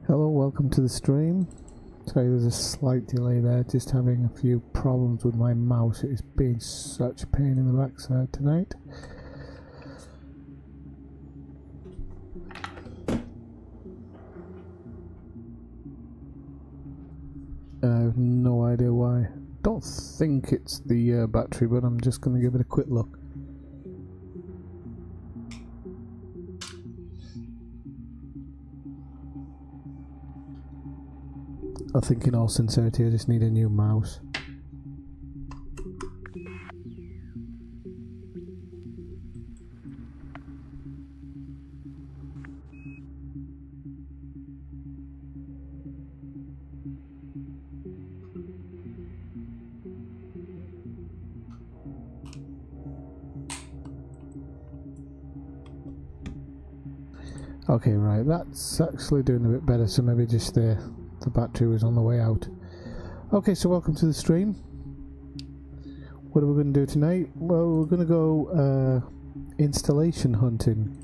Hello, welcome to the stream. Sorry, there's a slight delay there, just having a few problems with my mouse. It's been such a pain in the backside tonight. I have no idea why. Don't think it's the battery, but I'm just going to give it a quick look. I think in all sincerity I just need a new mouse. Okay, right, that's actually doing a bit better, so maybe just the battery was on the way out. Okay, so welcome to the stream. What are we going to do tonight? Well, we're going to go installation hunting.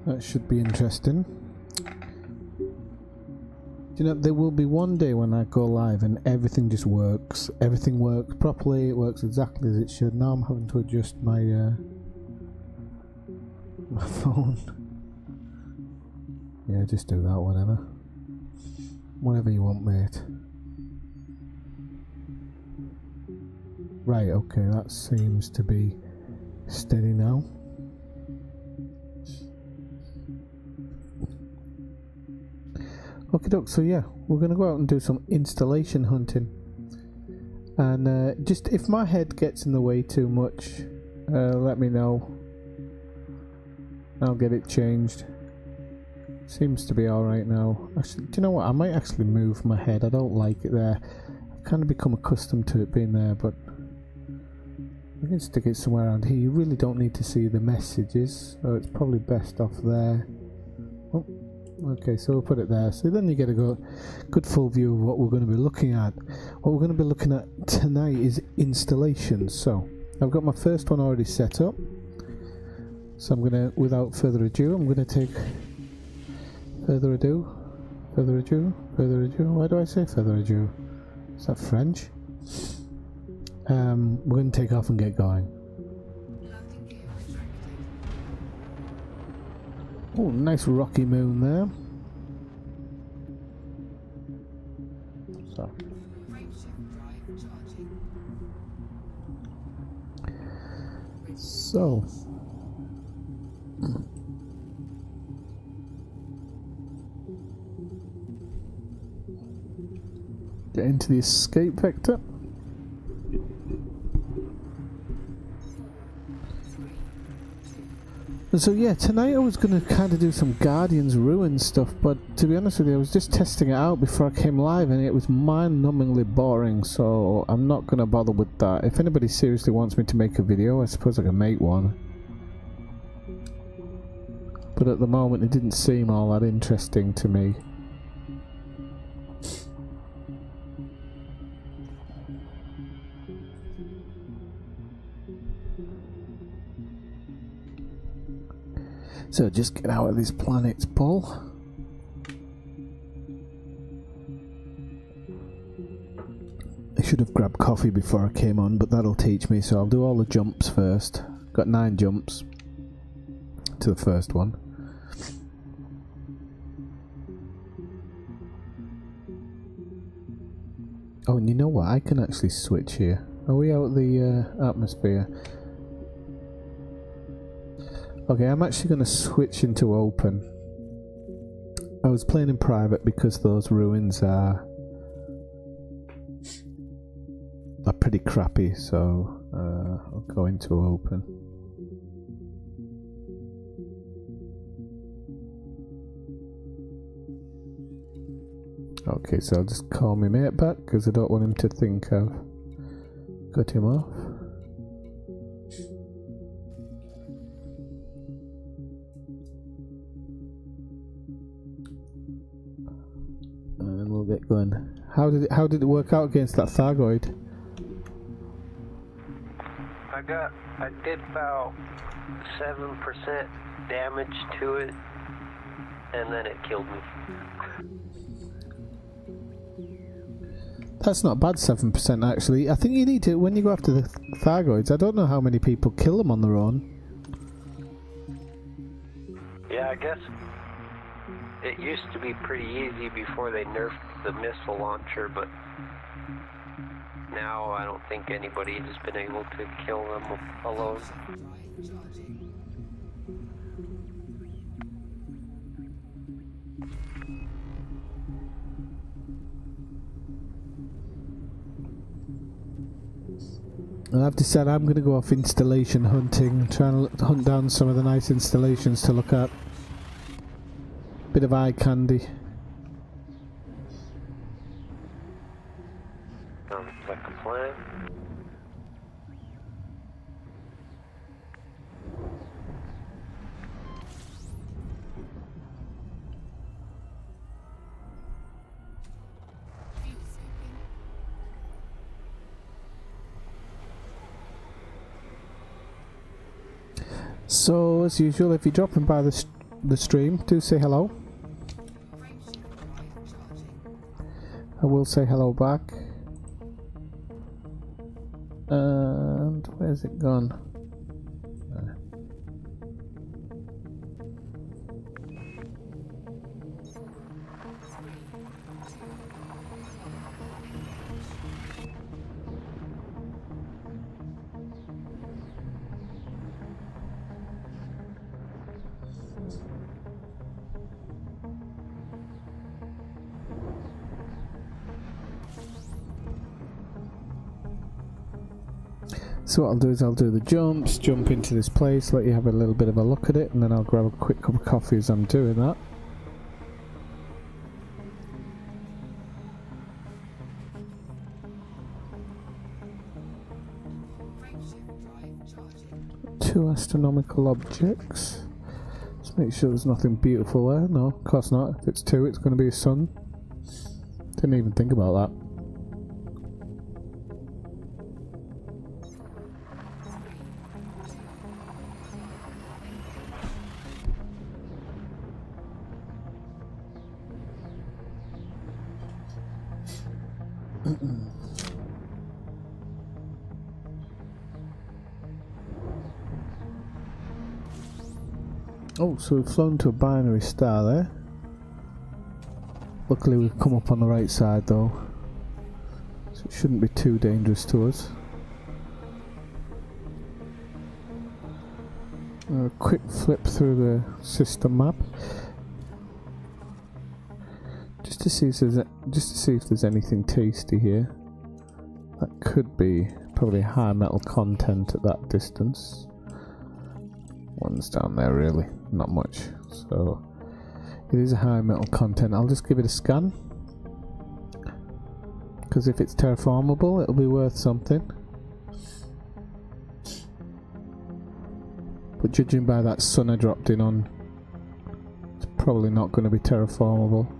That should be interesting. You know, there will be one day when I go live and everything just works. Everything works properly, it works exactly as it should. Now I'm having to adjust my my phone. Yeah, just do that, whatever. Whatever you want, mate. Right, okay, that seems to be steady now. Okay, doke, so yeah, we're going to go out and do some installation hunting. And just if my head gets in the way too much, let me know. I'll get it changed. Seems to be alright now. Actually, do you know what? I might actually move my head. I don't like it there. I've kind of become accustomed to it being there, but I can stick it somewhere around here. You really don't need to see the messages, so it's probably best off there. Oh. Okay, so we'll put it there, so then you get a good full view of what we're going to be looking at. What we're going to be looking at tonight is installations. So I've got my first one already set up, so I'm going to, without further ado, I'm going to take further ado, why do I say further ado? Is that French? We're going to take off and get going. Oh, nice rocky moon there. So. Get into the escape vector. And so yeah, tonight I was going to kind of do some Guardians Ruin stuff, but to be honest with you, I was just testing it out before I came live and it was mind-numbingly boring, so I'm not going to bother with that. If anybody seriously wants me to make a video, I suppose I can make one. But at the moment it didn't seem all that interesting to me. So just get out of this planet's pull. I should have grabbed coffee before I came on, but that'll teach me, so I'll do all the jumps first. Got 9 jumps to the first one. Oh, and you know what? I can actually switch here. Are we out of the atmosphere? Okay, I'm actually going to switch into open. I was playing in private because those ruins are pretty crappy, so I'll go into open. Okay, so I'll just call my mate back because I don't want him to think I've got him off. And we'll get going. How did it work out against that Thargoid? I did about 7% damage to it, and then it killed me. That's not bad, 7% actually. I think you need to, when you go after the Thargoids, I don't know how many people kill them on their own. Yeah, I guess it used to be pretty easy before they nerfed the missile launcher, but now I don't think anybody has been able to kill them alone. And I've decided I'm going to go off installation hunting, trying to hunt down some of the nice installations to look at. Bit of eye candy. Sounds like a plan. So, as usual, if you're dropping by the stream, do say hello. I will say hello back. And where's it gone? So what I'll do is I'll do the jumps, jump into this place, let you have a little bit of a look at it, and then I'll grab a quick cup of coffee as I'm doing that. Two astronomical objects. Just make sure there's nothing beautiful there. No, of course not. If it's two, it's going to be a sun. Didn't even think about that. Oh, so we've flown to a binary star there. Luckily we've come up on the right side though, so it shouldn't be too dangerous to us. A quick flip through the system map, just to see if there's anything tasty here. That could be probably high metal content at that distance. One's down there really, not much. So it is a high metal content. I'll just give it a scan, because if it's terraformable it'll be worth something. But judging by that sun I dropped in on, it's probably not going to be terraformable.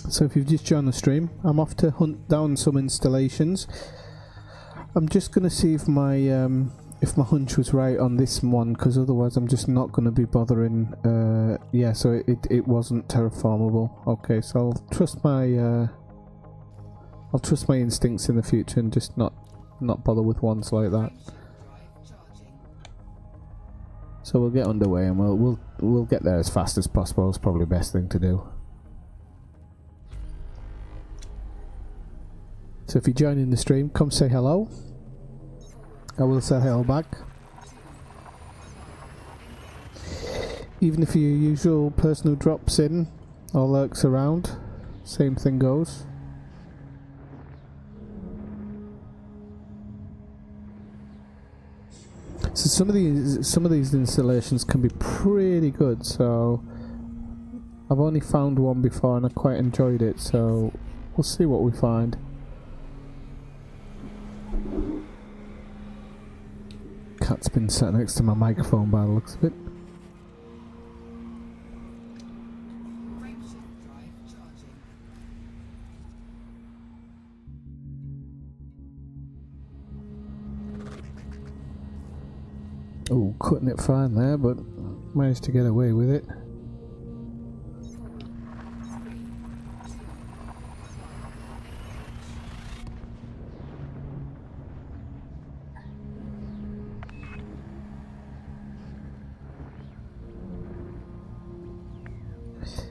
So if you've just joined the stream, I'm off to hunt down some installations. I'm just going to see if my hunch was right on this one, because otherwise I'm just not going to be bothering. Yeah, so it wasn't terraformable. Okay, so I'll trust my instincts in the future and just not bother with ones like that. So we'll get underway and we'll get there as fast as possible. It's probably the best thing to do. So if you're joining the stream, come say hello. I will say hello back. Even if you're your usual person who drops in or lurks around, same thing goes. So some of these installations can be pretty good. So I've only found one before and I quite enjoyed it, so we'll see what we find. Cat's been sat next to my microphone by the looks of it. Oh, cutting it fine there, but managed to get away with it.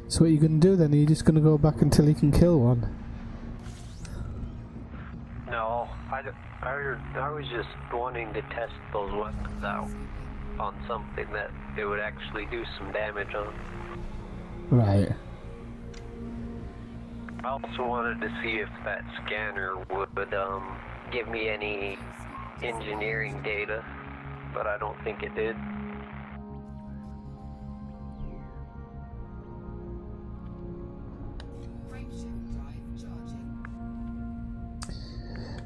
So what are you going to do then? Are you just going to go back until you can kill one? No, I was just wanting to test those weapons out on something that it would actually do some damage on. Right. I also wanted to see if that scanner would give me any engineering data, but I don't think it did.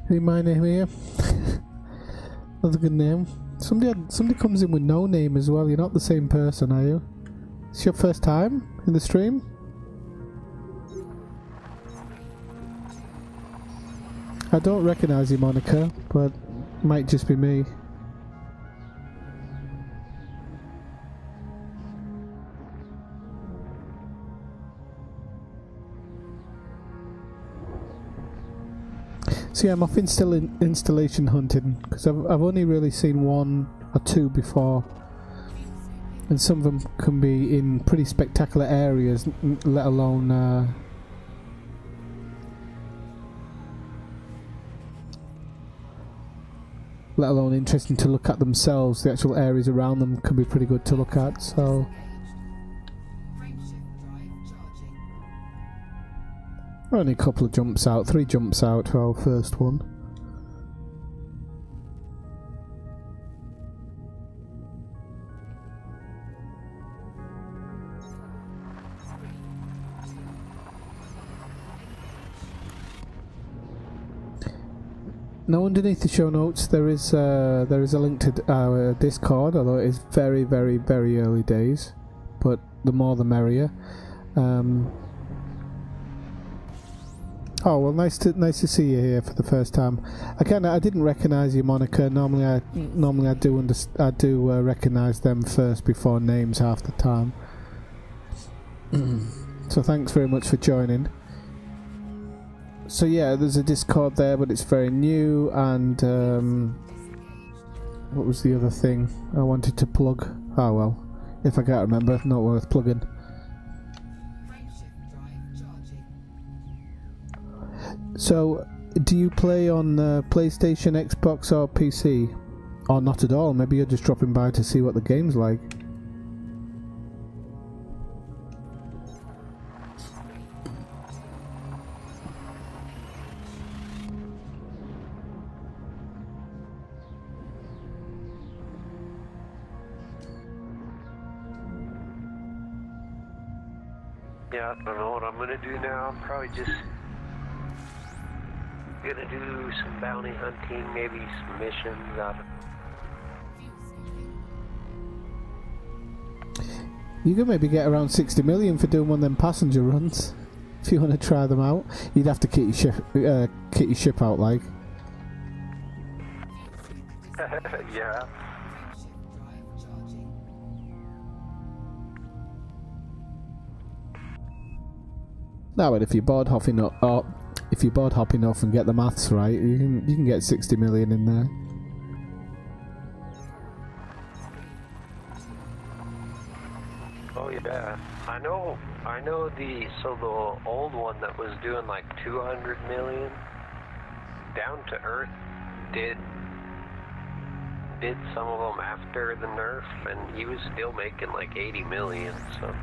Hey, my name here. That's a good name. Somebody comes in with no name as well. You're not the same person, are you? It's your first time in the stream? I don't recognise your moniker, but it might just be me. So yeah, I'm off installation hunting because I've only really seen one or two before, and some of them can be in pretty spectacular areas, let alone interesting to look at themselves. The actual areas around them can be pretty good to look at. So only a couple of jumps out, 3 jumps out to our first one. Now underneath the show notes there is a link to our Discord, although it is very, very, very early days, but the more the merrier. Oh well, nice to see you here for the first time. I didn't recognise your moniker. Normally I do recognise them first before names half the time. So thanks very much for joining. So yeah, there's a Discord there, but it's very new. And what was the other thing I wanted to plug? Oh well, if I can't remember, not worth plugging. So, do you play on PlayStation, Xbox or PC? Or not at all? Maybe you're just dropping by to see what the game's like. Yeah, I don't know what I'm gonna do now. I'm probably just gonna do some bounty hunting, maybe some missions. I don't know. You could maybe get around 60 million for doing one of them passenger runs. If you want to try them out, you'd have to kit your ship out, like. Yeah. No, but if you're board hopping up, or if you're board hopping off and get the maths right, you can get 60 million in there. Oh yeah, I know the old one that was doing like 200 million, Down to Earth did some of them after the nerf, and he was still making like 80 million, so.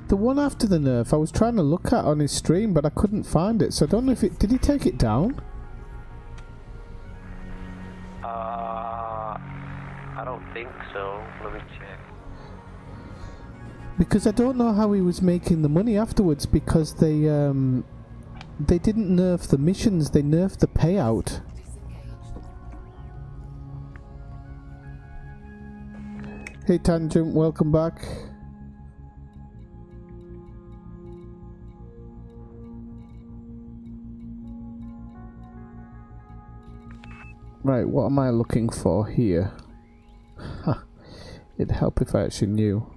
The one after the nerf I was trying to look at on his stream, but I couldn't find it, so I don't know if did he take it down? I don't think so. Let me check. Because I don't know how he was making the money afterwards, because they didn't nerf the missions, they nerfed the payout. Hey Tangent, welcome back. Right, what am I looking for here? Huh. It'd help if I actually knew.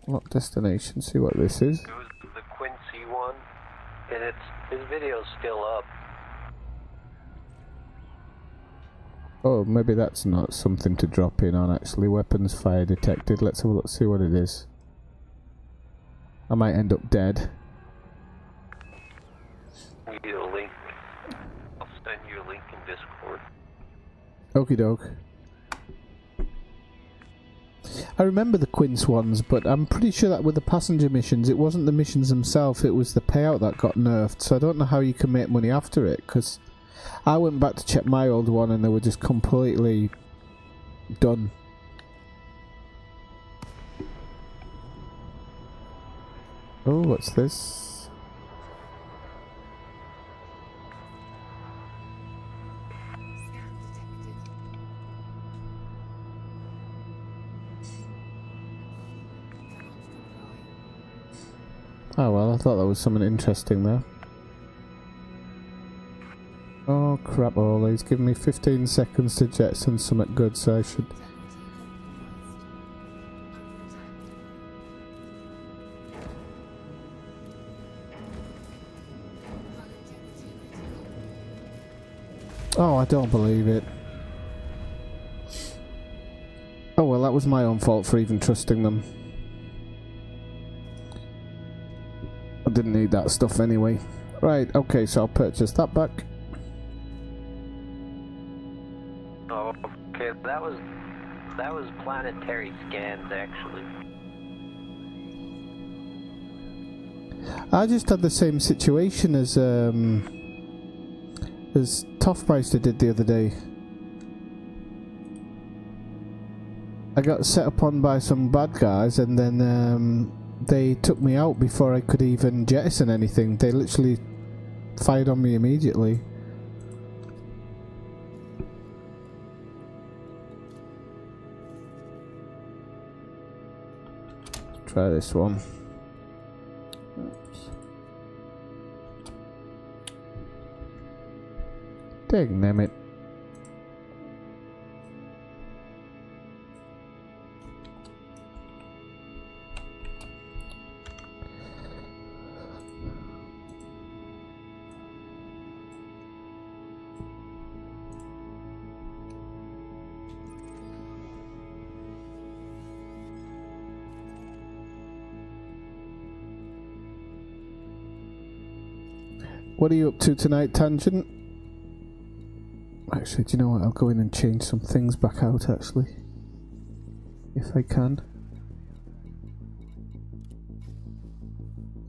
What destination? See what this is. It was the Quincy one, and his video's still up. Oh, maybe that's not something to drop in on actually. Weapons fire detected. Let's have a look, see what it is. I might end up dead. You need a link. I'll send you a link in Discord. Okie doke. I remember the Quince ones, but I'm pretty sure that with the passenger missions, it wasn't the missions themselves, it was the payout that got nerfed. So I don't know how you can make money after it, because I went back to check my old one and they were just completely done. Oh, what's this? Oh well, I thought that was something interesting there. Oh crap, Ollie, he's giving me 15 seconds to jetson something good, so I should... Oh, I don't believe it. Oh well, that was my own fault for even trusting them. I didn't need that stuff anyway. Right, okay, so I'll purchase that back. Oh, okay, that was planetary scans actually. I just had the same situation as Toffmeister did the other day. I got set upon by some bad guys, and then they took me out before I could even jettison anything. They literally fired on me immediately. Try this one. Oops. Dang it. What are you up to tonight, Tangent? Actually, do you know what? I'll go in and change some things back out, actually. If I can.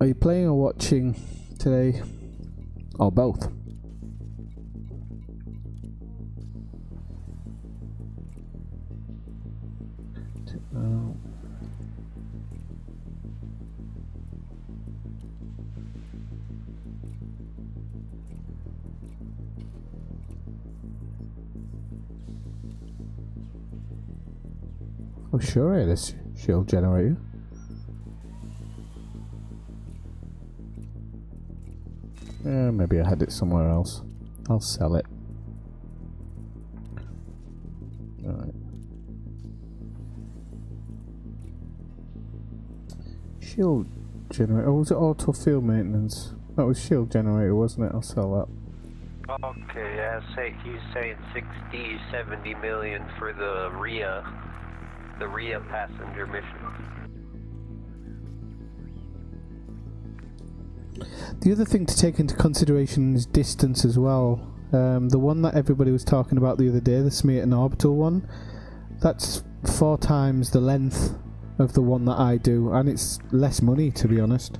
Are you playing or watching today? Or both? Oh sure, I had a shield generator. Maybe I had it somewhere else. I'll sell it. Alright. Shield generator. Oh, was it auto field maintenance? That was shield generator, wasn't it? I'll sell that. Okay, yeah, he's saying 60, 70 million for the RIA passenger mission. The other thing to take into consideration is distance as well. The one that everybody was talking about the other day, the Smearton Orbital one, that's 4 times the length of the one that I do, and it's less money, to be honest.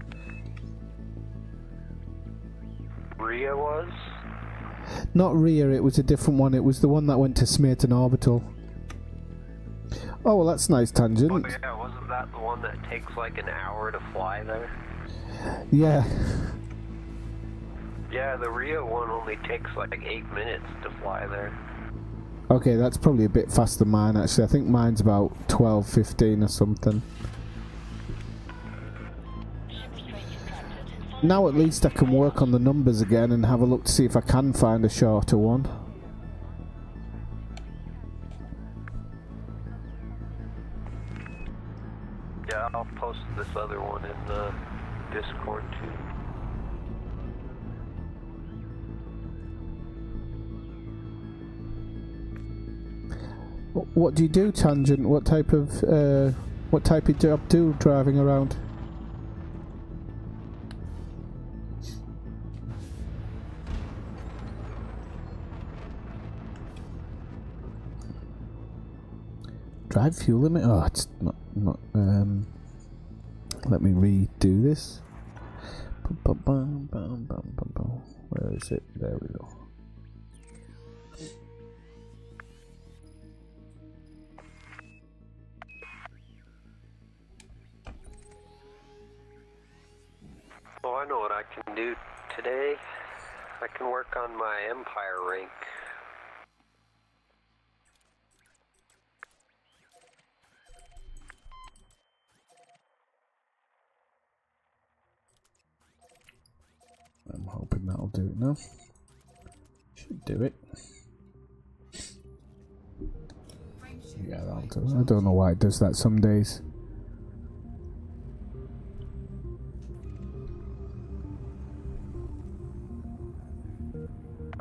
RIA was? Not RIA, it was a different one. It was the one that went to Smearton Orbital. Oh, well, that's nice tangent. Oh yeah, wasn't that the one that takes like an hour to fly there? Yeah. Yeah, the Rio one only takes like 8 minutes to fly there. Okay, that's probably a bit faster than mine, actually. I think mine's about 12, 15 or something. Now at least I can work on the numbers again and have a look to see if I can find a shorter one. Yeah, I'll post this other one in the Discord too. What do you do, Tangent? What type of job do you driving around? Drive fuel limit? Oh, it's not, let me redo this. Where is it? There we go. Oh, I know what I can do today. I can work on my Empire rank. I'm hoping that'll do it now. Should do it. Yeah, that'll do it. I don't know why it does that some days.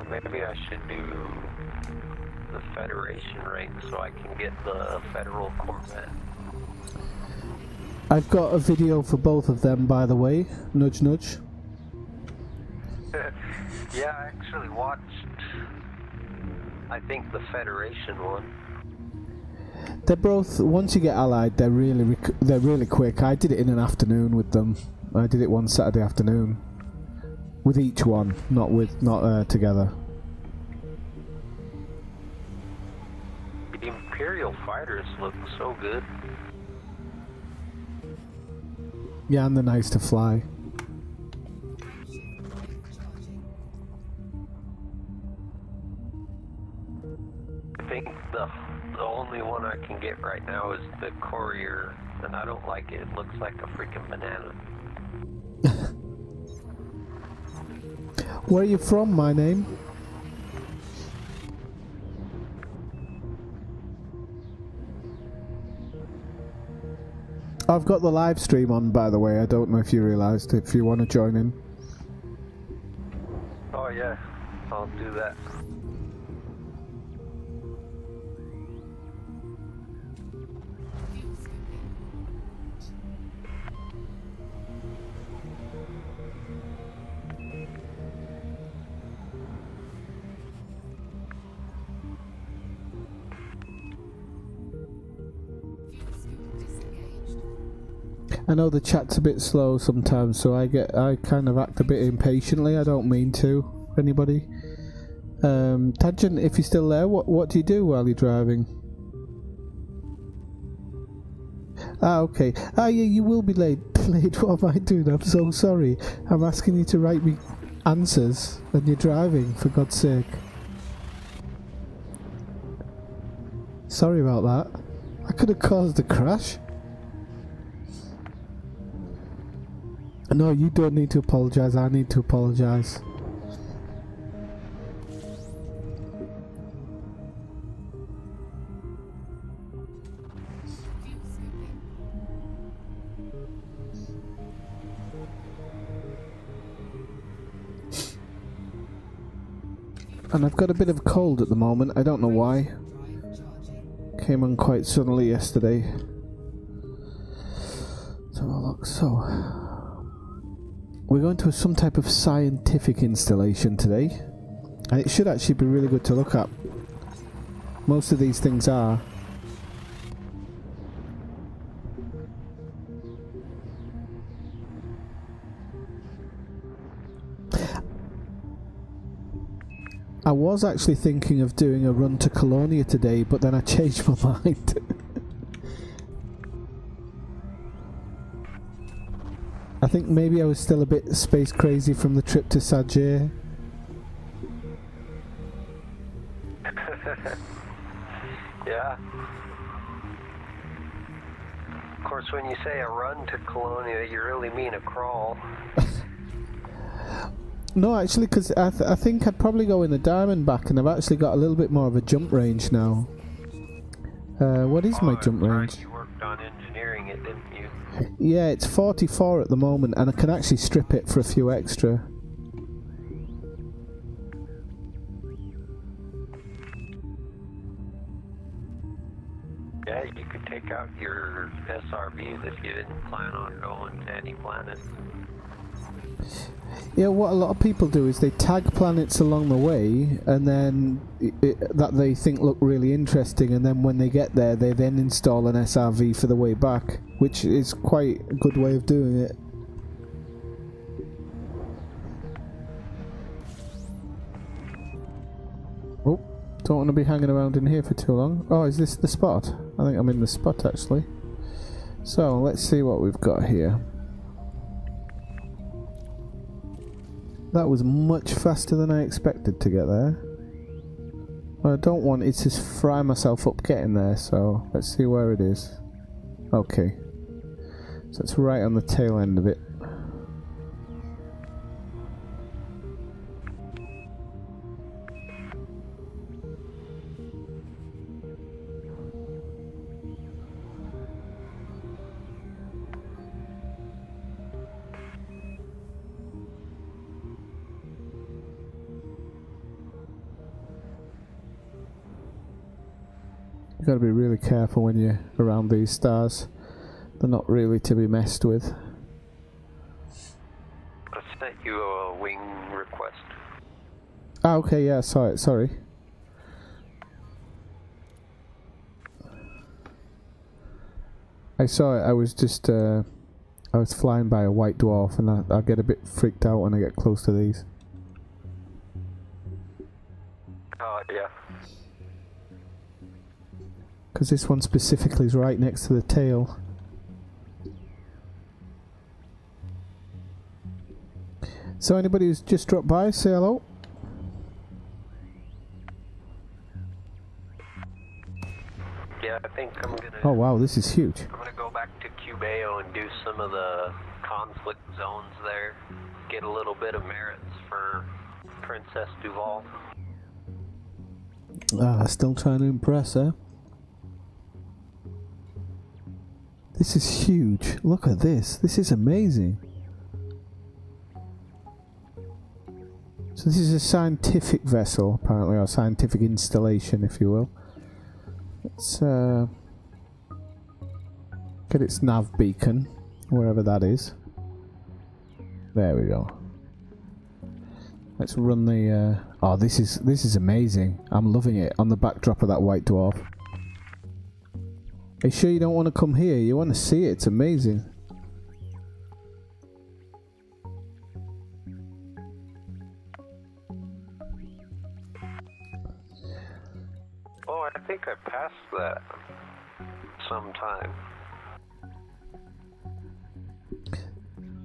Maybe I should do the Federation rank so I can get the Federal Corvette. I've got a video for both of them, by the way. Nudge, nudge. Yeah, I actually watched, I think, the Federation one. They're both, once you get allied, they're really quick. I did it in an afternoon with them. I did it one Saturday afternoon with each one, not together. The Imperial fighters look so good. Yeah, and they're nice to fly. I think the only one I can get right now is the Courier, and I don't like it. It looks like a freaking banana. Where are you from, my name? I've got the live stream on, by the way. I don't know if you realised, if you want to join in. Oh yeah, I'll do that. I know the chat's a bit slow sometimes, so I kind of act a bit impatiently. I don't mean to anybody. Tangent, if you're still there, what do you do while you're driving? Ah, okay. Ah, yeah, you will be late. What am I doing? I'm so sorry. I'm asking you to write me answers when you're driving, for God's sake. Sorry about that. I could have caused a crash. No, you don't need to apologise. I need to apologise. And I've got a bit of a cold at the moment. I don't know why. Came on quite suddenly yesterday. So look, we're going to some type of scientific installation today, and it should actually be really good to look at. Most of these things are. I was actually thinking of doing a run to Colonia today, but then I changed my mind. I think maybe I was still a bit space crazy from the trip to Sagier. Yeah. Of course, when you say a run to Colonia, you really mean a crawl. No, actually, because I think I'd probably go in the Diamondback, and I've actually got a little bit more of a jump range now. What is my jump range? You worked on engineering it, didn't you? Yeah, it's 44 at the moment, and I can actually strip it for a few extra. Yeah, you could take out your SRVs if you didn't plan on going to any planet. Yeah, what a lot of people do is they tag planets along the way, and then that they think look really interesting, and then when they get there, they then install an SRV for the way back, which is quite a good way of doing it. Oh, don't want to be hanging around in here for too long. Oh, is this the spot? I think I'm in the spot actually. So let's see what we've got here. That was much faster than I expected to get there. What I don't want is to fry myself up getting there, so let's see where it is. Okay. So it's right on the tail end of it. You've got to be really careful when you're around these stars. They're not really to be messed with. I sent you a wing request. Ah, okay, yeah, I saw it, sorry. I saw it, I was just, I was flying by a white dwarf, and I get a bit freaked out when I get close to these. Oh, yeah. Because this one specifically is right next to the tail. So anybody who's just dropped by, say hello. Yeah, I think I'm gonna... Oh wow, this is huge. I'm gonna go back to Cubeo and do some of the conflict zones there. Get a little bit of merits for Princess Duval. Ah, still trying to impress, eh? This is huge. Look at this. This is amazing. So this is a scientific vessel, apparently, or scientific installation, if you will. Let's get its nav beacon, wherever that is. There we go. Let's run the... oh, this is amazing. I'm loving it, on the backdrop of that white dwarf. Are you sure you don't want to come here? You want to see it? It's amazing. Oh, I think I passed that sometime.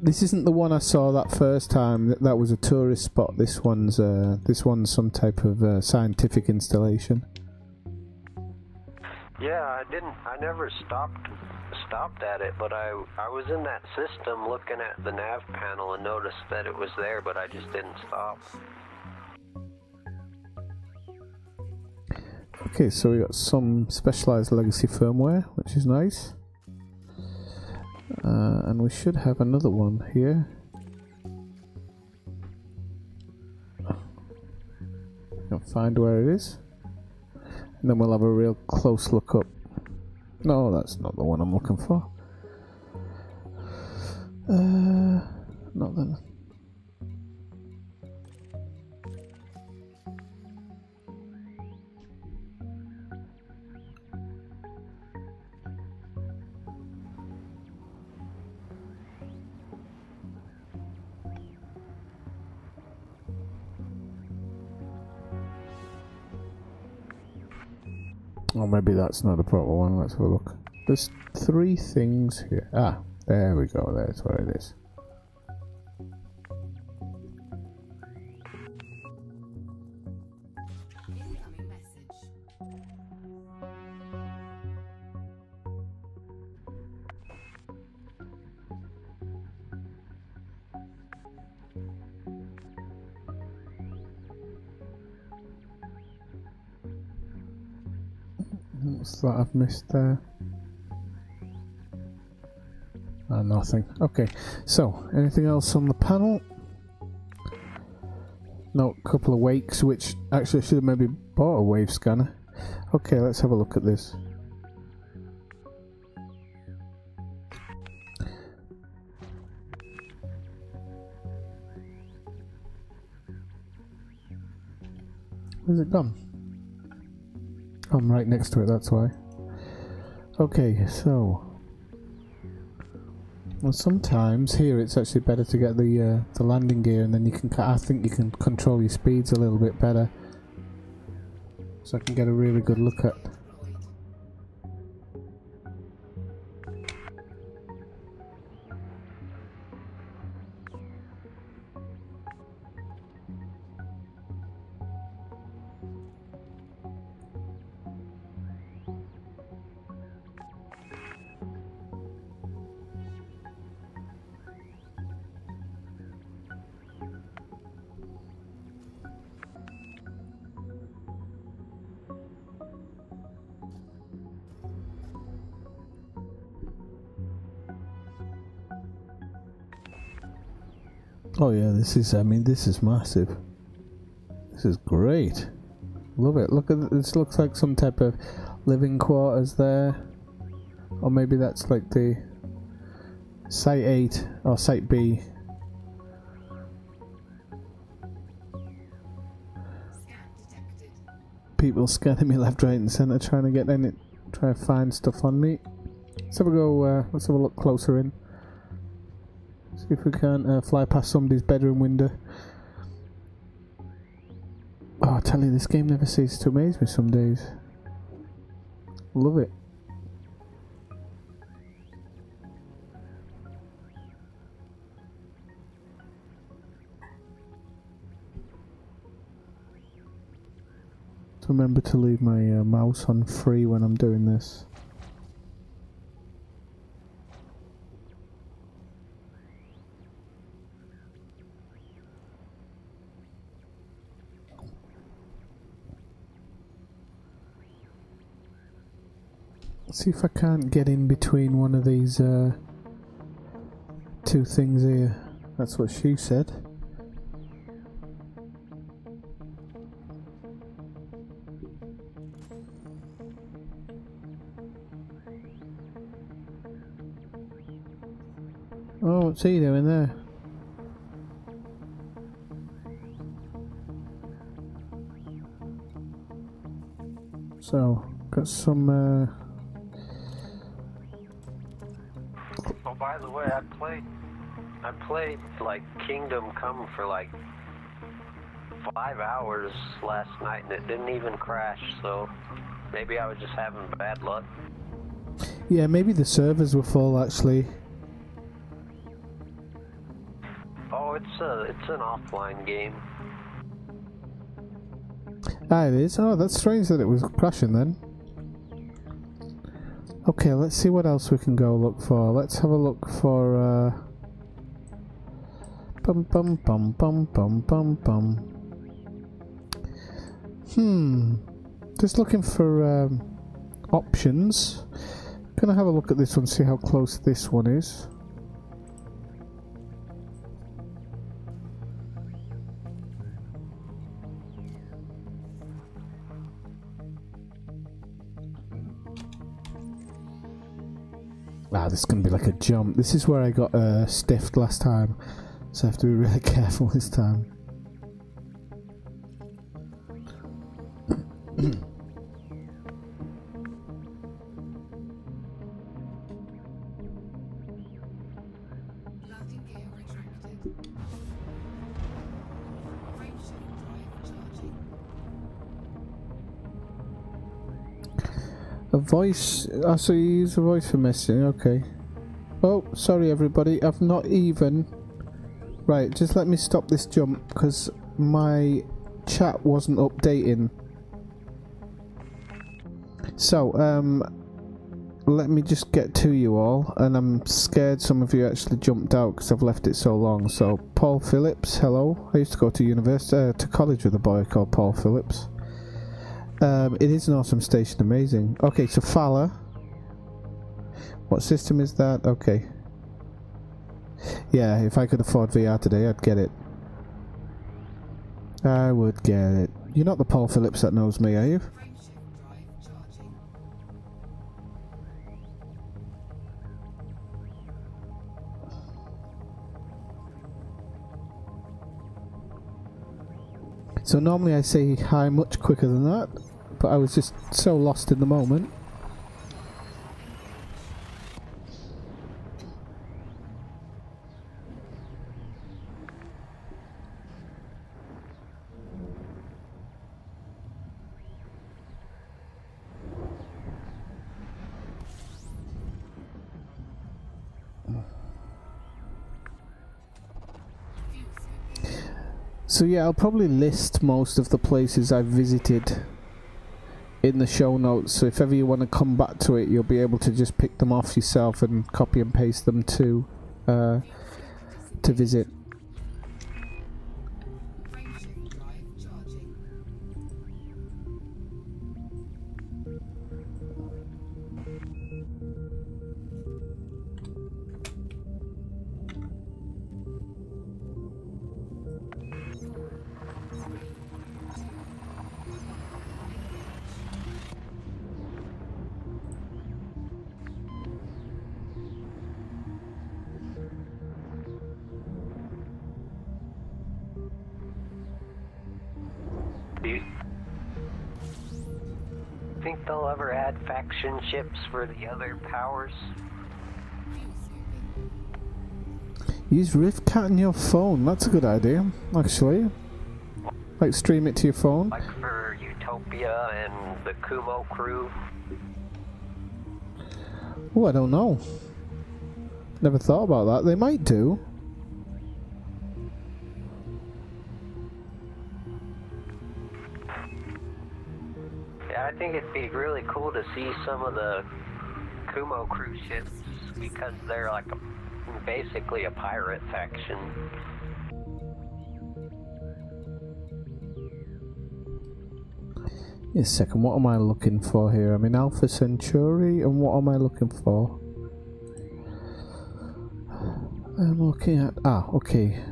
This isn't the one I saw that first time. That was a tourist spot. This one's some type of scientific installation. Yeah, I never stopped at it, but I was in that system looking at the nav panel and noticed that it was there, but I just didn't stop. Okay, so we got some specialized legacy firmware, which is nice. And we should have another one here. I'll find where it is. And then we'll have a real close look up. No, that's not the one I'm looking for. Not then. Or maybe that's not the proper one. Let's have a look. There's 3 things here. Ah, there we go. That's where it is. What's that I've missed there? Nothing. Okay, so anything else on the panel? No, a couple of wakes, which actually I should have maybe bought a wave scanner. Okay, let's have a look at this. Where's it gone? I'm right next to it, that's why. Okay, so well, sometimes here it's actually better to get the landing gear, and then you can. I think you can control your speeds a little bit better, so I can get a really good look at. Oh yeah, this is, I mean, this is massive. This is great. Love it. Look at this, looks like some type of living quarters there. Or maybe that's like the Site 8 or Site B. People scanning me left, right and centre, trying to get in it, try to find stuff on me. Let's have a go, let's have a look closer in. See if we can't fly past somebody's bedroom window. Oh, I tell you, this game never ceases to amaze me some days. Love it. So remember to leave my mouse on free when I'm doing this. See if I can't get in between one of these two things here. That's what she said. Oh, what's he doing there? So, got some Oh, by the way, I played like Kingdom Come for like 5 hours last night, and it didn't even crash. So maybe I was just having bad luck. yeah, maybe the servers were full actually. Oh, it's an offline game. Ah, it is? Oh, that's strange that it was crashing then. Okay, let's see what else we can go look for. Let's have a look for bum bum bum bum bum bum bum. Just looking for options. Gonna have a look at this one, see how close this one is. Ah, this is going to be like a jump. This is where I got stiffed last time, so I have to be really careful this time. Landing gear retracted. Frame shield drive charging. A voice. I so you use a voice for messaging. Okay. Oh, sorry everybody. I've not even. Right, just let me stop this jump because my chat wasn't updating. So, let me just get to you all, and I'm scared some of you actually jumped out because I've left it so long. So, Paul Phillips, hello. I used to go to university, to college with a boy called Paul Phillips. It is an awesome station, amazing. Okay, so Fala. What system is that? Okay. Yeah, if I could afford VR today, I'd get it. I would get it. You're not the Paul Phillips that knows me, are you? Frameshift drive charging. So normally I say hi much quicker than that, but I was just so lost in the moment. So yeah, I'll probably list most of the places I've visited in the show notes, so if ever you want to come back to it, you'll be able to just pick them off yourself and copy and paste them to visit. Frameshift drive charging. Do you think they'll ever add faction ships for the other powers? Use Riftcat on your phone, that's a good idea, actually. Like stream it to your phone. Like for Utopia and the Kumo crew? Oh, I don't know. Never thought about that. They might do. Yeah, I think it'd be really cool to see some of the Kumo crew ships because they're like basically a pirate faction. Yes, second, what am I looking for here? I'm in Alpha Centauri, and what am I looking for? I'm looking at... ah, okay.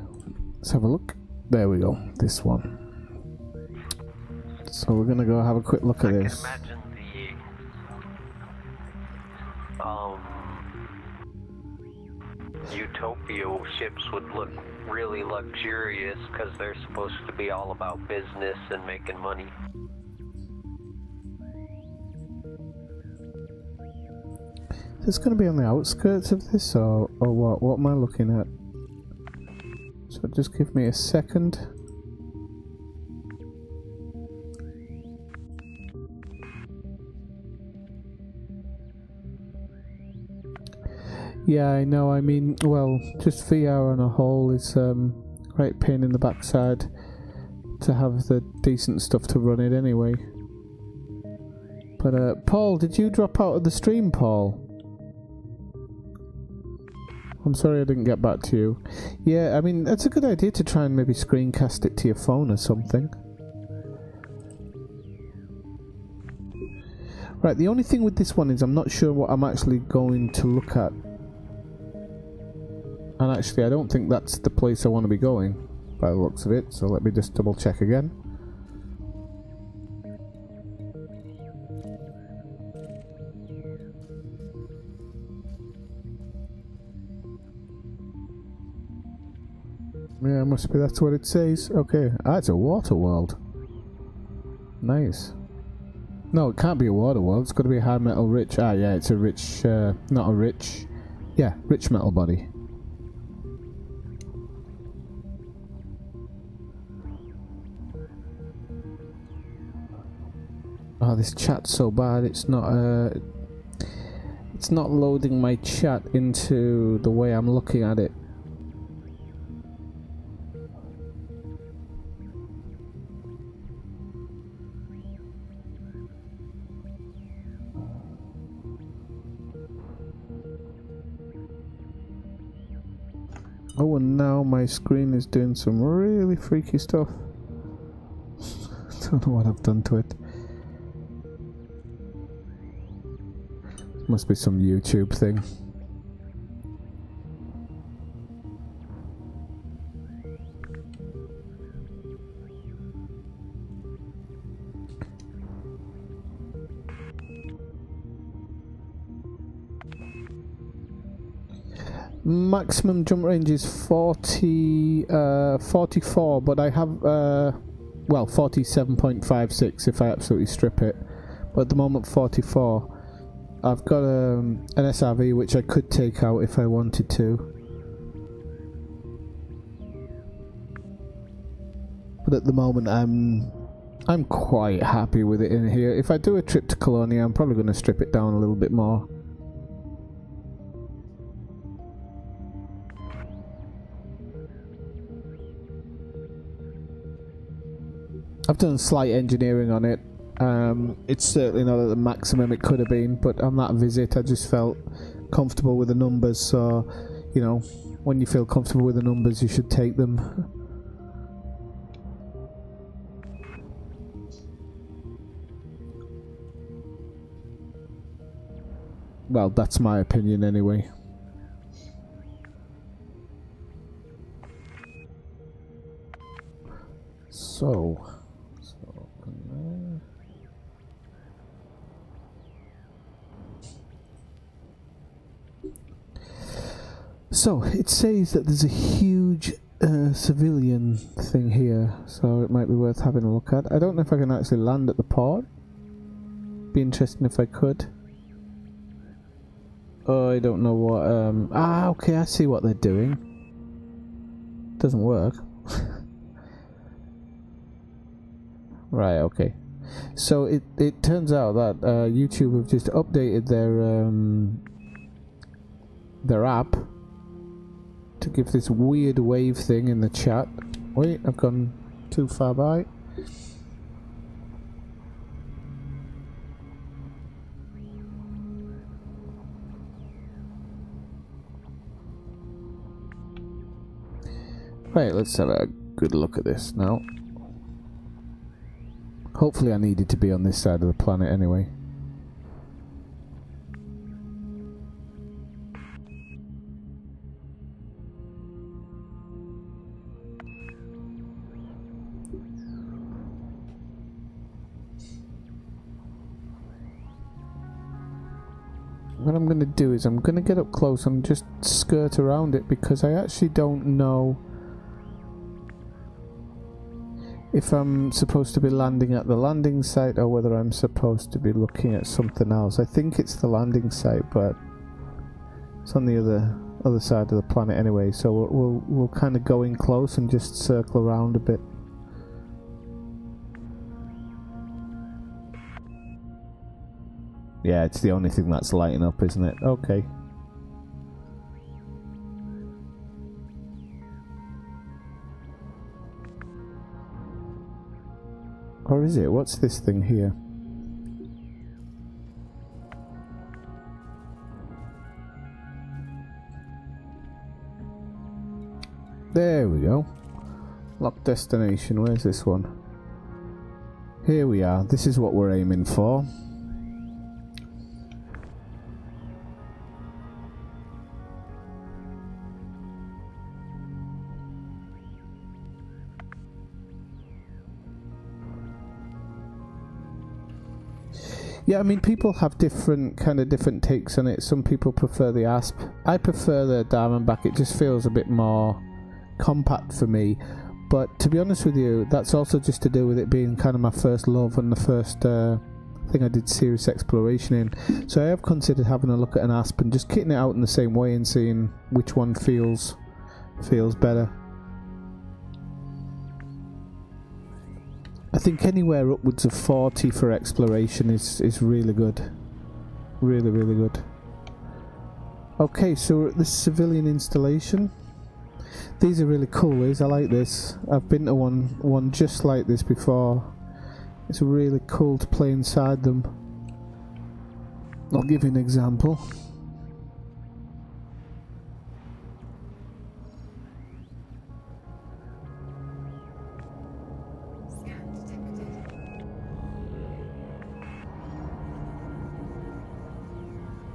Let's have a look. There we go. This one. So we're gonna go have a quick look at this. I can imagine the Utopia ships would look really luxurious because they're supposed to be all about business and making money. Is this going to be on the outskirts of this, or what? What am I looking at? So just give me a second. Yeah, I know. I mean, well, just VR on a whole is right pain in the backside to have the decent stuff to run it anyway. But Paul, did you drop out of the stream, Paul? I'm sorry I didn't get back to you. Yeah, I mean, that's a good idea to try and maybe screencast it to your phone or something. Right, the only thing with this one is I'm not sure what I'm actually going to look at. And actually, I don't think that's the place I want to be going, by the looks of it, so let me just double check again. Yeah, must be that's what it says. Okay, ah, it's a water world. Nice. No, it can't be a water world. It's got to be a high metal rich. Ah, yeah, it's a rich. Not a rich. Yeah, rich metal body. Oh, this chat's so bad. It's not. It's not loading my chat into the way I'm looking at it. Oh, and now my screen is doing some really freaky stuff. Don't know what I've done to it. Must be some YouTube thing. Maximum jump range is 44, but I have, well, 47.56 if I absolutely strip it. But at the moment, 44. I've got an SRV which I could take out if I wanted to. But at the moment, I'm quite happy with it in here. If I do a trip to Colonia, I'm probably going to strip it down a little bit more. I've done slight engineering on it. It's certainly not at the maximum it could have been, but on that visit I just felt comfortable with the numbers, so, you know, when you feel comfortable with the numbers you should take them. Well, that's my opinion anyway. So it says that there's a huge civilian thing here, so it might be worth having a look at. I don't know if I can actually land at the port. Be interesting if I could. Oh, I don't know what. Okay, I see what they're doing. Doesn't work. Right, okay. So it turns out that YouTube have just updated their app to give this weird wave thing in the chat. Wait, I've gone too far by. Right, let's have a good look at this now. Hopefully I needed to be on this side of the planet anyway. What I'm going to do is I'm going to get up close and just skirt around it, because I actually don't know if I'm supposed to be landing at the landing site or whether I'm supposed to be looking at something else. I think it's the landing site, but it's on the other side of the planet anyway, so we'll kind of go in close and just circle around a bit. Yeah, it's the only thing that's lighting up, isn't it? Okay. Or is it? What's this thing here? There we go. Lock destination. Where's this one? Here we are. This is what we're aiming for. Yeah, I mean, people have different takes on it. Some people prefer the Asp. I prefer the Diamondback. It just feels a bit more compact for me. But to be honest with you, that's also just to do with it being kind of my first love and the first thing I did serious exploration in. So I have considered having a look at an Asp and just kitting it out in the same way and seeing which one feels better. I think anywhere upwards of 40 for exploration is really good. Really, really good. Okay, so we're at this civilian installation. These are really cool, I like this. I've been to one just like this before. It's really cool to play inside them. I'll give you an example. Scan detected.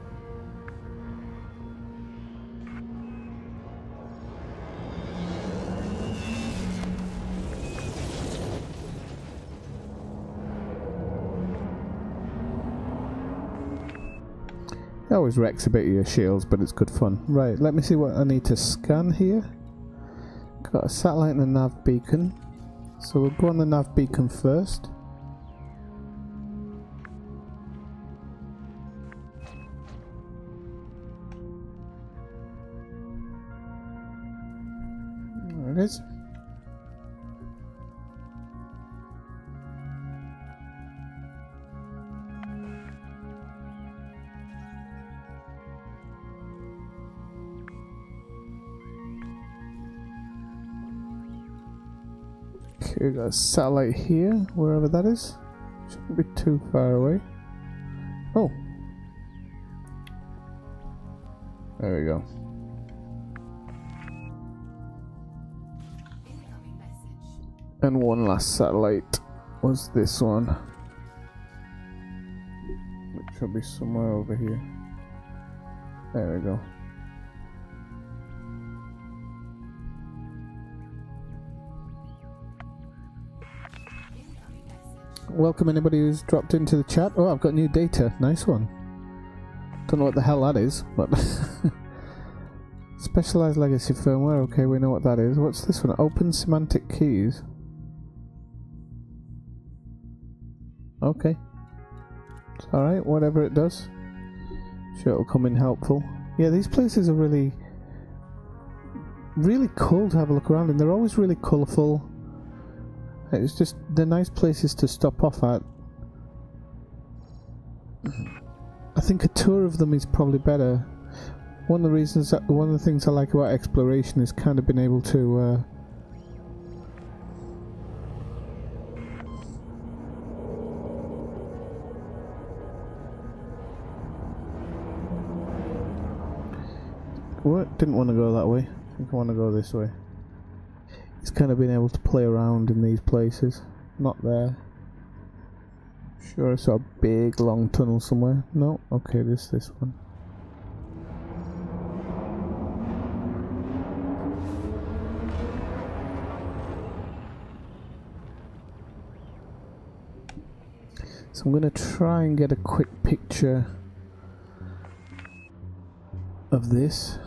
1 always wrecks a bit of your shields, but it's good fun. Right, let me see what I need to scan here. Got a satellite and a nav beacon. So we'll go on the nav beacon first. There it is. Okay, we got a satellite here, wherever that is. Shouldn't be too far away. Oh! There we go. Incoming message. And one last satellite was this one. Which will be somewhere over here. There we go. Incoming message. Welcome anybody who's dropped into the chat. Oh, I've got new data. Nice one. Don't know what the hell that is, but... Specialized legacy firmware. Okay, we know what that is. What's this one? Open semantic keys. Okay. It's alright, whatever it does. Sure it'll come in helpful. Yeah, these places are really cool to have a look around in. They're always really colourful. It's just, they're nice places to stop off at. I think a tour of them is probably better. One of the things I like about exploration is kind of being able to what? Didn't want to go that way. I think I want to go this way. It's kind of being able to play around in these places. Not there. Sure, I saw a big long tunnel somewhere. No? Okay, this one. So I'm going to try and get a quick picture of this.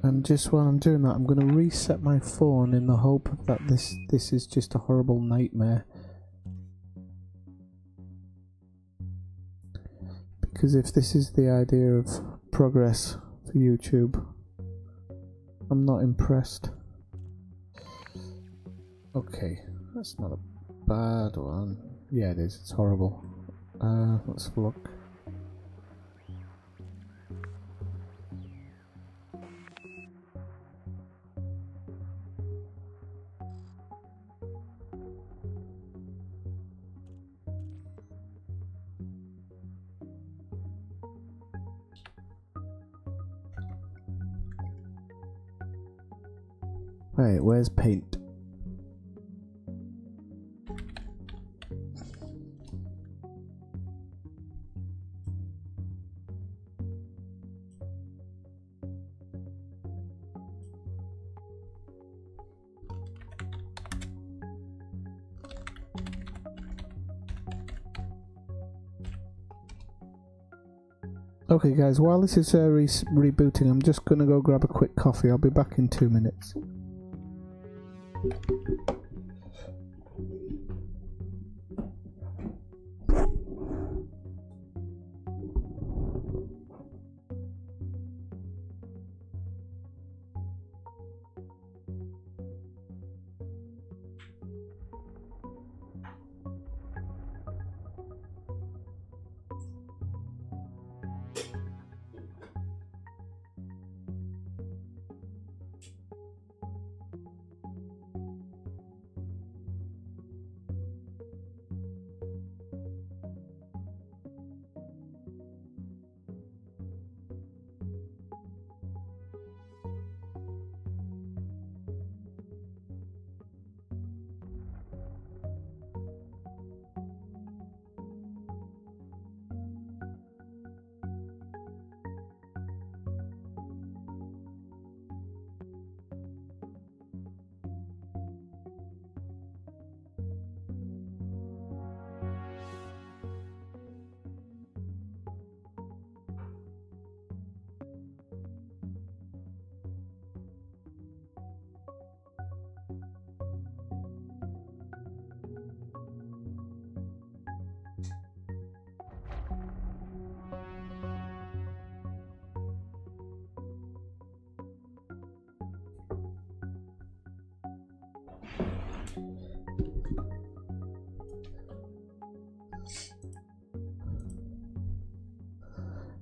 And just while I'm doing that, I'm going to reset my phone in the hope that this is just a horrible nightmare. Because if this is the idea of progress for YouTube, I'm not impressed. Okay, that's not a bad one. Yeah, it is. It's horrible. Let's have a look. Right, where's paint? Okay guys, while this is rebooting, I'm just gonna go grab a quick coffee. I'll be back in 2 minutes.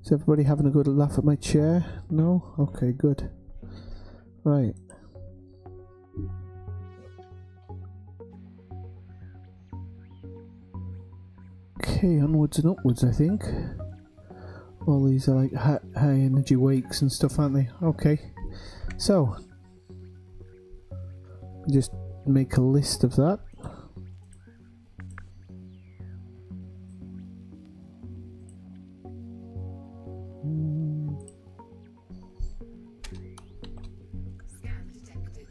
Is everybody having a good laugh at my chair? No? Okay, good. Right. Okay, onwards and upwards, I think. All these are like high energy wakes and stuff, aren't they? Okay. So, just make a list of that. Scan detected.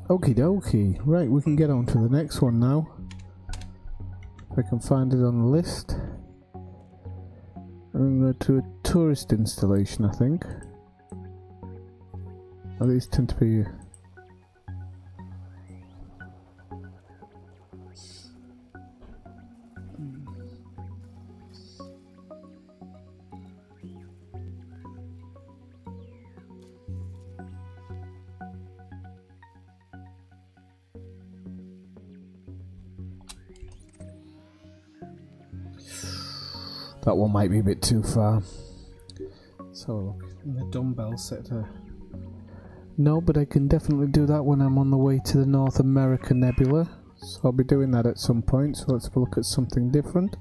Okie dokie. Right, we can get on to the next one now. If I can find it on the list. I'm going to a tourist installation, I think. Oh, these tend to be... That one might be a bit too far. So look, the dumbbell set to... No, but I can definitely do that when I'm on the way to the North America Nebula. So I'll be doing that at some point, so let's have a look at something different.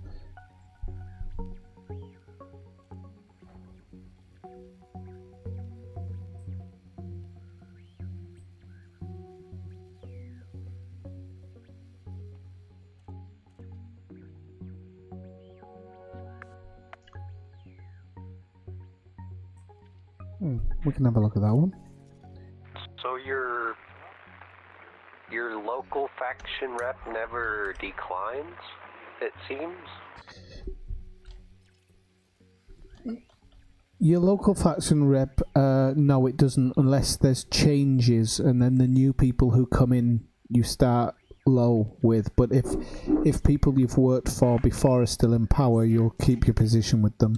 We can have a look at that one. So your local faction rep never declines, it seems? Your local faction rep, no it doesn't, unless there's changes and then the new people who come in you start low with. But if people you've worked for before are still in power, you'll keep your position with them.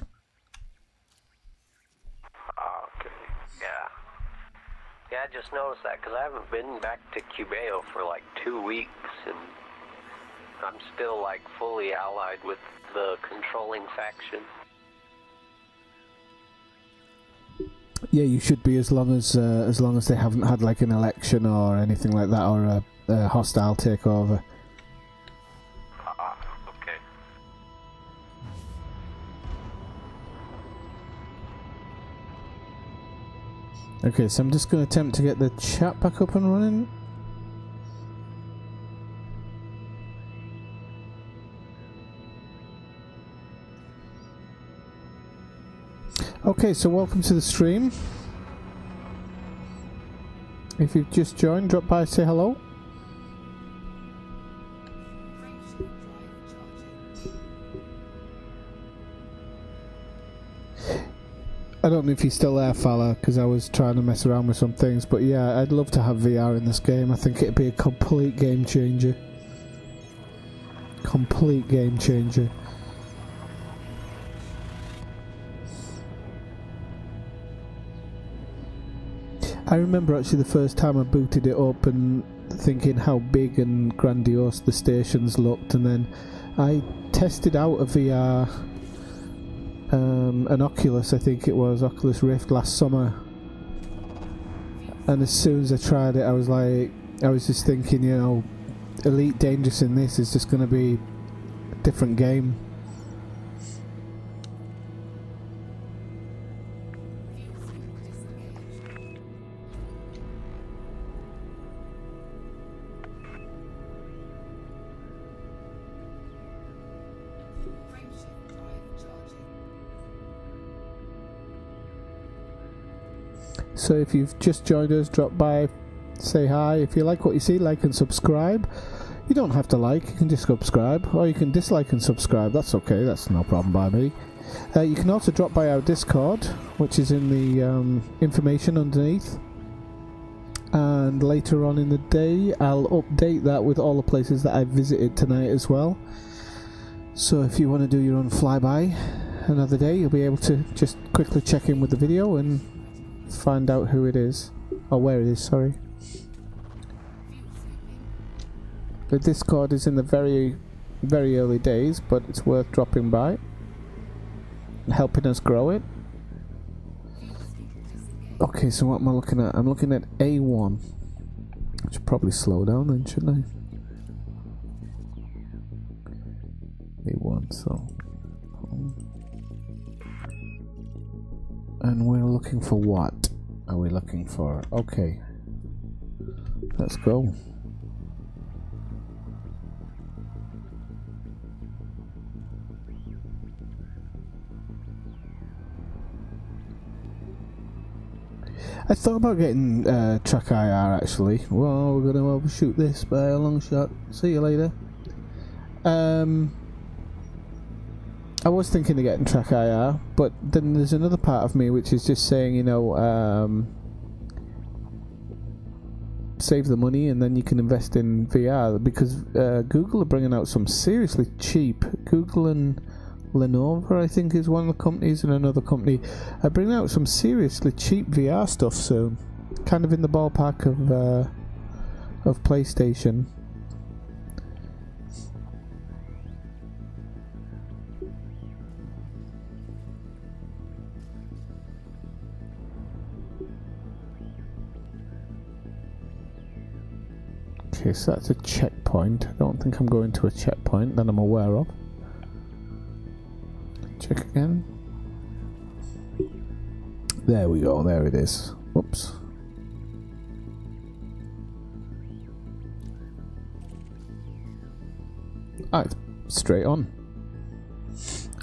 Yeah, I just noticed that because I haven't been back to Cubeo for like 2 weeks, and I'm still like fully allied with the controlling faction. Yeah, you should be as long as they haven't had like an election or anything like that, or a hostile takeover. Okay. Okay, so I'm just going to attempt to get the chat back up and running. Okay, so welcome to the stream. If you've just joined, drop by, say hello. Frameshift drive charging. I don't know if you're still there, fella, because I was trying to mess around with some things, but yeah, I'd love to have VR in this game. I think it'd be a complete game changer. Complete game changer. I remember actually the first time I booted it up and thinking how big and grandiose the stations looked, and then I tested out a VR, an Oculus, I think it was, Oculus Rift last summer, and as soon as I tried it I was just thinking, you know, Elite Dangerous in this is just going to be a different game. So if you've just joined us, drop by, say hi. If you like what you see, like and subscribe. You don't have to like, you can just subscribe, or you can dislike and subscribe, that's okay, that's no problem by me. You can also drop by our Discord, which is in the information underneath. and later on in the day I'll update that with all the places that I visited tonight as well. So if you want to do your own flyby another day, you'll be able to just quickly check in with the video and find out who it is, or where it is, sorry. The Discord is in the very early days, but it's worth dropping by, helping us grow it. Okay, so what am I looking at? I'm looking at A1. I should probably slow down then, shouldn't I? A1, so... And we're looking for what? Are we looking for? Okay. Let's go. I thought about getting Track IR actually. Well, we're going to overshoot this by a long shot. See you later. I was thinking of getting Track IR, but then there's another part of me which is just saying, you know, save the money and then you can invest in VR, because Google are bringing out some seriously cheap. Google and Lenovo, I think, is one of the companies, and another company are bringing out some seriously cheap VR stuff soon, kind of in the ballpark of PlayStation. Okay, so that's a checkpoint. I don't think I'm going to a checkpoint that I'm aware of. Check again. There we go, there it is. Whoops. Ah, it's straight on.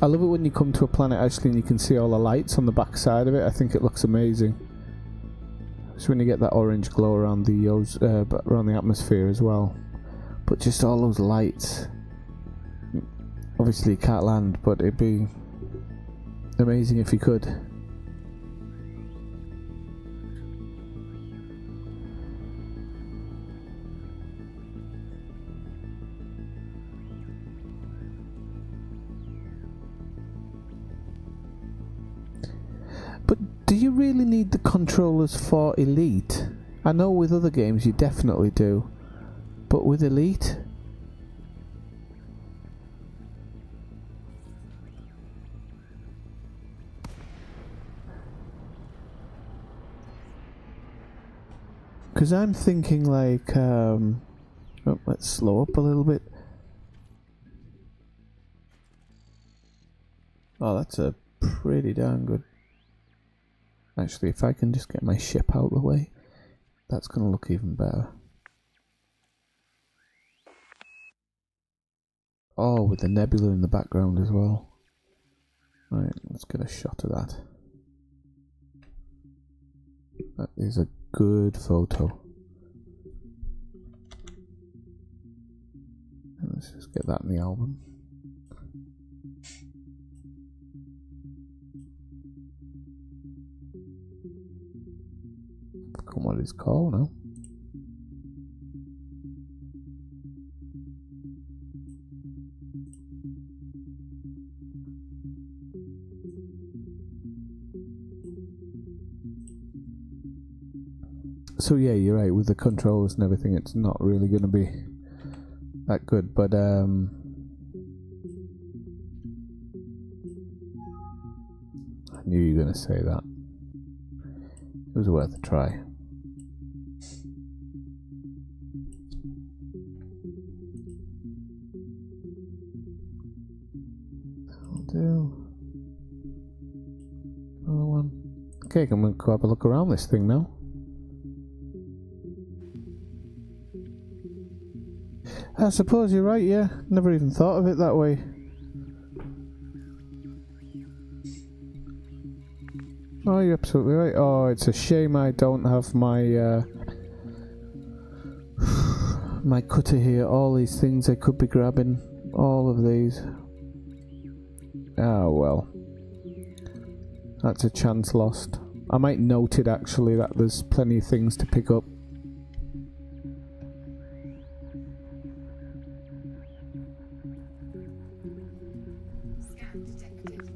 I love it when you come to a planet actually and you can see all the lights on the back side of it. I think it looks amazing. So when you get that orange glow around the around the atmosphere as well, but just all those lights. Obviously you can't land, but it'd be amazing if you could. But do you really need the controllers for Elite? I know with other games you definitely do, but with Elite? Because I'm thinking like, oh, let's slow up a little bit. Oh, that's a pretty darn good. Actually, if I can just get my ship out of the way, that's going to look even better. Oh, with the nebula in the background as well. Right, let's get a shot of that. That is a good photo. And let's just get that in the album. Forgot what it's called now. So yeah, you're right, with the controls and everything it's not really going to be that good, but I knew you were going to say that. It was worth a try. That'll do. Another one. Okay, I'm going to go have a look around this thing now. I suppose you're right, yeah. Never even thought of it that way. Oh, you're absolutely right. Oh, it's a shame I don't have my my cutter here. All these things I could be grabbing. All of these. Oh, well. That's a chance lost. I might note it actually that there's plenty of things to pick up Scan detected.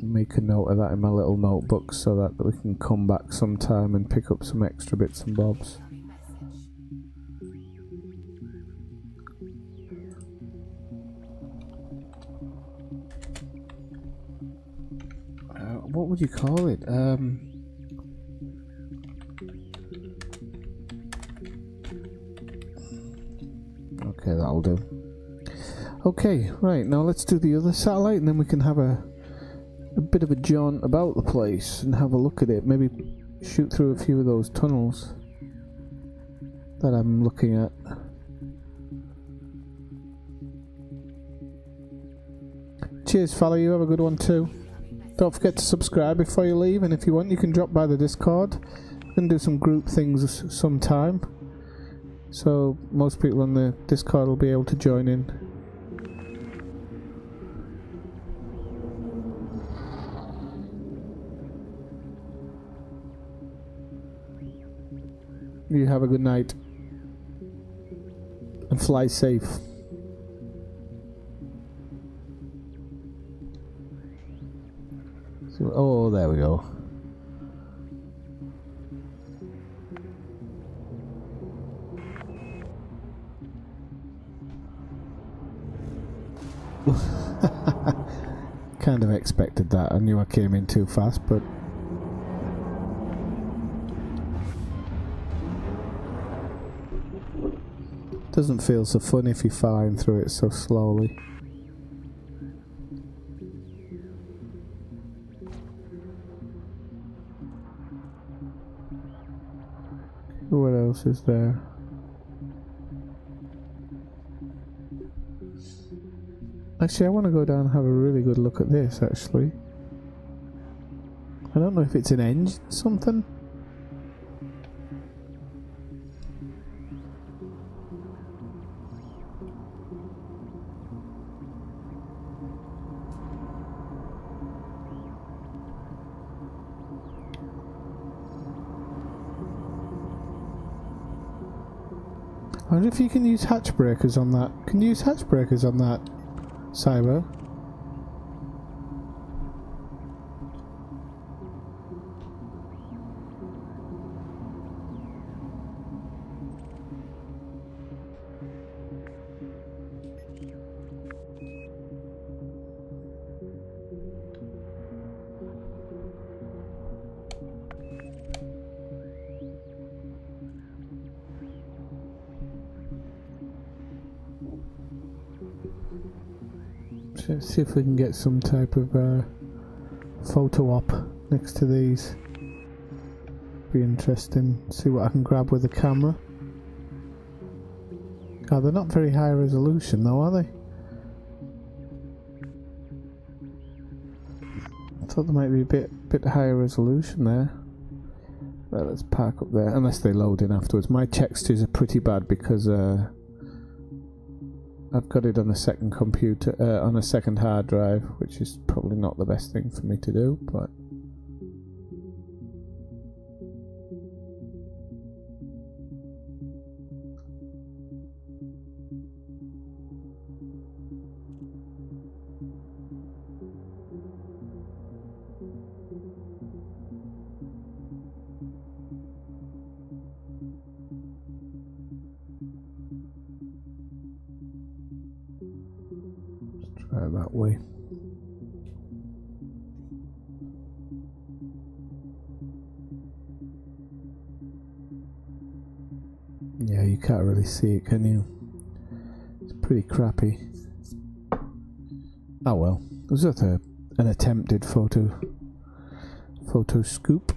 Make a note of that in my little notebook so that we can come back sometime and pick up some extra bits and bobs. What would you call it? Okay, that'll do. Okay, right, now let's do the other satellite and then we can have a bit of a jaunt about the place and have a look at it. Maybe shoot through a few of those tunnels that I'm looking at. Cheers, fella, you have a good one too. Don't forget to subscribe before you leave, and if you want you can drop by the Discord. We can do some group things sometime, so most people on the Discord will be able to join in. You have a good night and fly safe. So, oh, there we go. Kind of expected that. I knew I came in too fast, but doesn't feel so fun if you're flying through it so slowly. What else is there? Actually, I want to go down and have a really good look at this, actually. I don't know if it's an engine or something. I wonder if you can use hatch breakers on that. Can you use hatch breakers on that, Cyber? Let's see if we can get some type of photo op next to these. Be interesting. See what I can grab with the camera. God, they're not very high resolution though, are they? I thought there might be a bit higher resolution there. Well, let's park up there, unless they load in afterwards. My textures are pretty bad because I've got it on a second computer, on a second hard drive, which is probably not the best thing for me to do, but try it that way. Yeah, you can't really see it, can you? It's pretty crappy. Oh well, it was just an attempted photo scoop.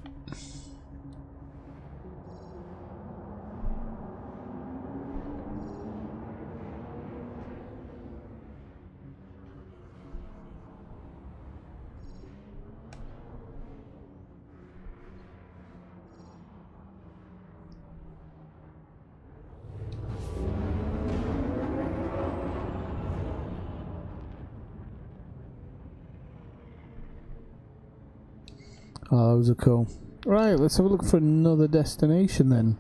Oh, those are cool. Right, let's have a look for another destination then.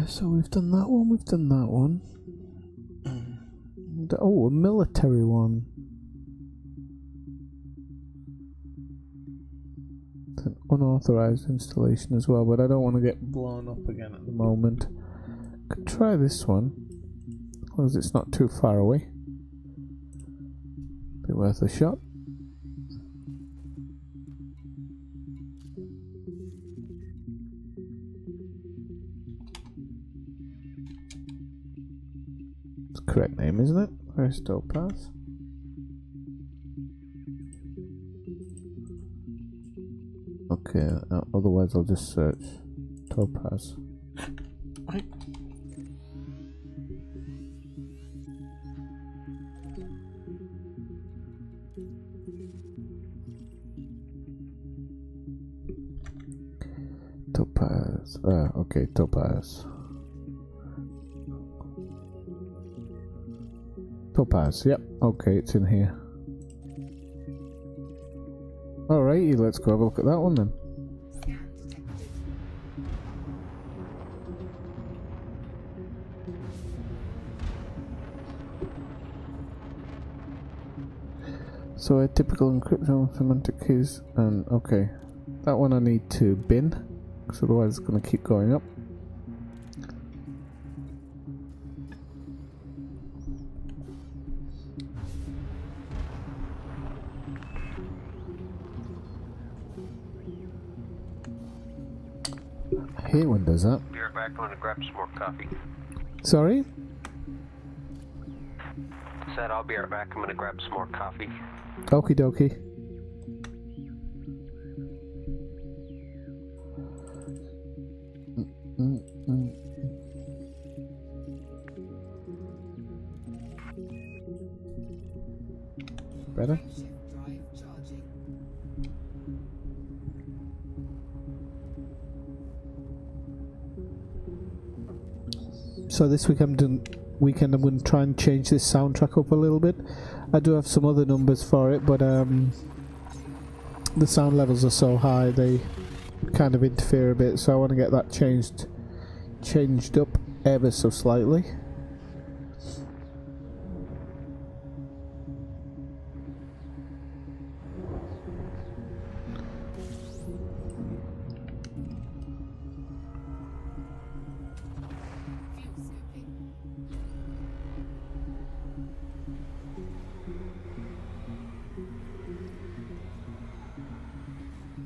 So we've done that one, we've done that one. Oh, a military one. It's an unauthorized installation as well, but I don't want to get blown up again at the moment. Could try this one, as long as it's not too far away. Be worth a shot. Correct name, isn't it? Where's Topaz? Okay, otherwise I'll just search Topaz. Topaz. Okay, Topaz. Topaz, yep, okay, it's in here. Alrighty, let's go have a look at that one then. Scan detected. So a typical encryption semantic keys, and okay, that one I need to bin, because otherwise it's going to keep going up. I hate when it does that. Be right back. I'm gonna grab some more coffee. Sorry? Said I'll be right back. I'm gonna grab some more coffee. Okie dokie. Better? Frameshift drive charging. So this weekend I'm going to try and change this soundtrack up a little bit. I do have some other numbers for it, but the sound levels are so high they kind of interfere a bit, so I want to get that changed up ever so slightly. Fuel scooping.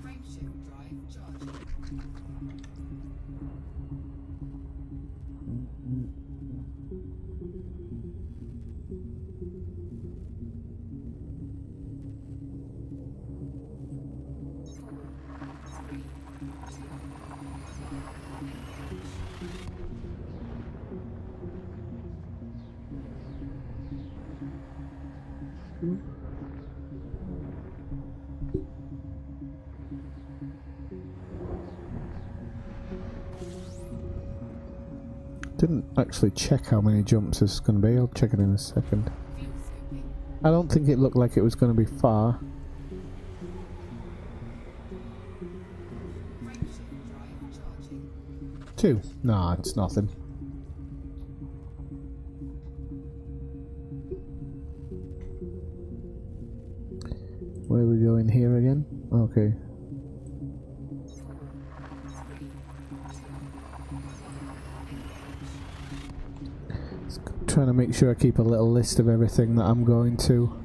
Frameshift drive charging. Didn't actually check how many jumps this is going to be. I'll check it in a second. Fuel scooping. I don't think it looked like it was going to be far. Frameshift drive charging. 2. Nah, it's nothing. Where are we going here again? Okay. Trying to make sure I keep a little list of everything that I'm going to.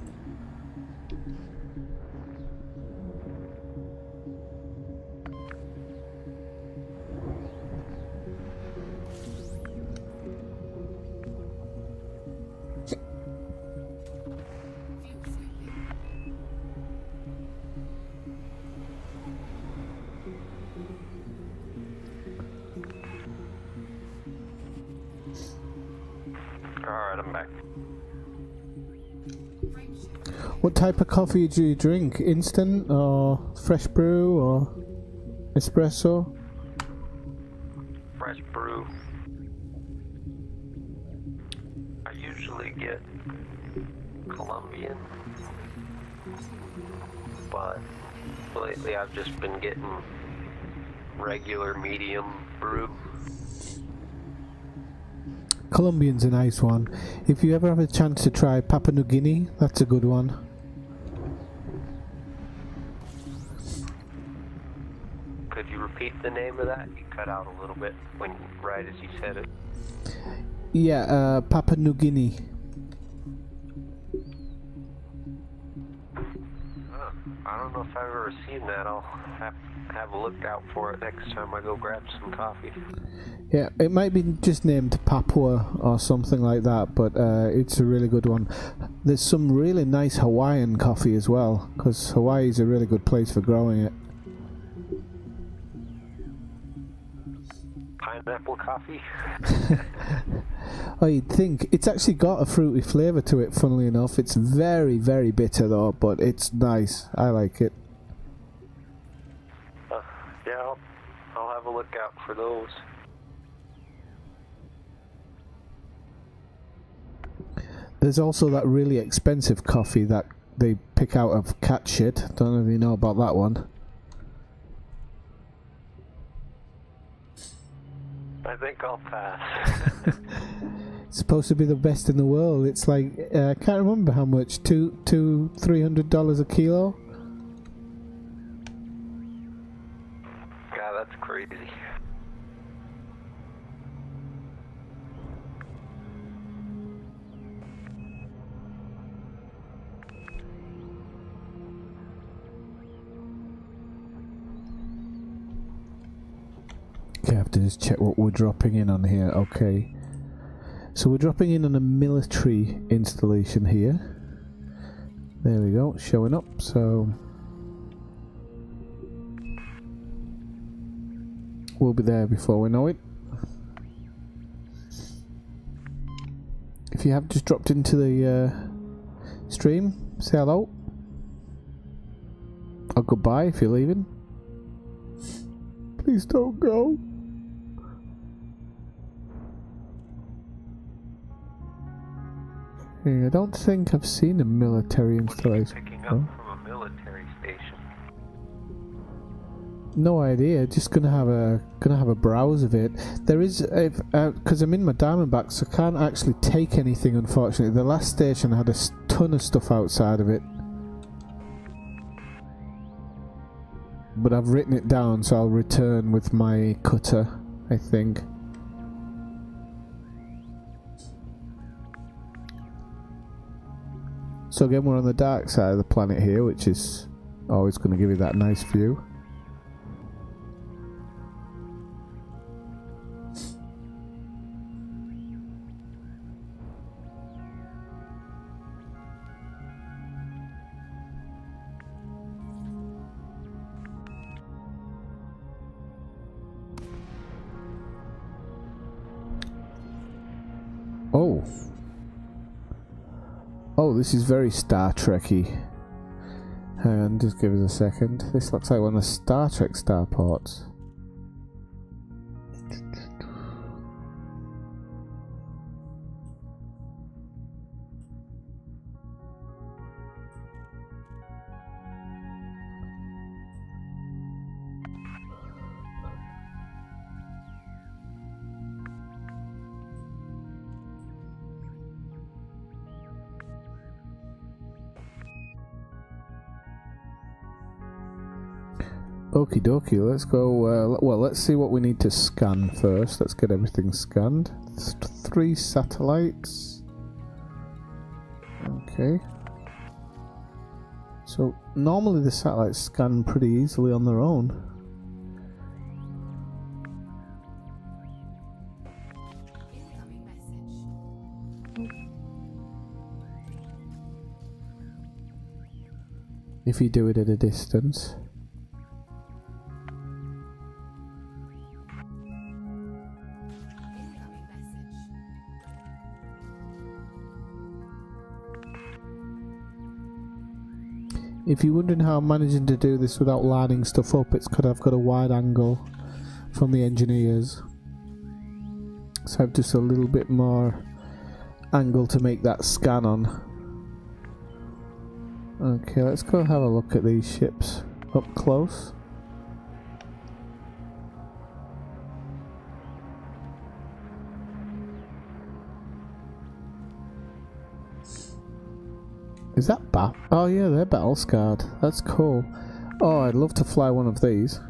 Fuel scooping. Alright, I'm back. Frameshift. What type of coffee do you drink? Instant or fresh brew or espresso? Fresh brew. I usually get Colombian, but lately I've just been getting regular medium brew. Colombian's a nice one. If you ever have a chance to try Papua New Guinea, that's a good one. Could you repeat the name of that? You cut out a little bit when right as you said it. Yeah, Papua New Guinea. I don't know if I've ever seen that. I'll have a look out for it next time I go grab some coffee. Yeah, it might be just named Papua or something like that, but it's a really good one. There's some really nice Hawaiian coffee as well, because Hawaii is a really good place for growing it. Pineapple coffee? Oh, you'd think. It's actually got a fruity flavour to it, funnily enough. It's very, very bitter though, but it's nice. I like it. Yeah, I'll have a look out for those. There's also that really expensive coffee that they pick out of cat shit. Don't know if you know about that one. I think I'll pass. It's supposed to be the best in the world. It's like, I can't remember how much, $300 a kilo? God, that's crazy. Okay, I have to just check what we're dropping in on here. Okay. So we're dropping in on a military installation here. There we go, showing up. So we'll be there before we know it. If you have just dropped into the stream, say hello. Or goodbye if you're leaving. Please don't go. I don't think I've seen a military installation. Picking up from a military station. No idea. Just gonna have a browse of it. There is, because I'm in my Diamondback, so I can't actually take anything. Unfortunately, the last station had a ton of stuff outside of it, but I've written it down, so I'll return with my cutter, I think. So again, we're on the dark side of the planet here, which is always going to give you that nice view. Oh. Oh, this is very Star Trek-y. Hang on, just give us a second. This looks like one of the Star Trek starports. Okie dokie, let's go, well, let's see what we need to scan first. Let's get everything scanned. 3 satellites. Okay. So, normally the satellites scan pretty easily on their own. Incoming message. If you do it at a distance. If you're wondering how I'm managing to do this without lining stuff up, it's because I've got a wide angle from the engineers. So I have just a little bit more angle to make that scan on. Okay, let's go have a look at these ships up close. Is that bat? Oh yeah, they're battle scarred. That's cool. Oh, I'd love to fly one of these.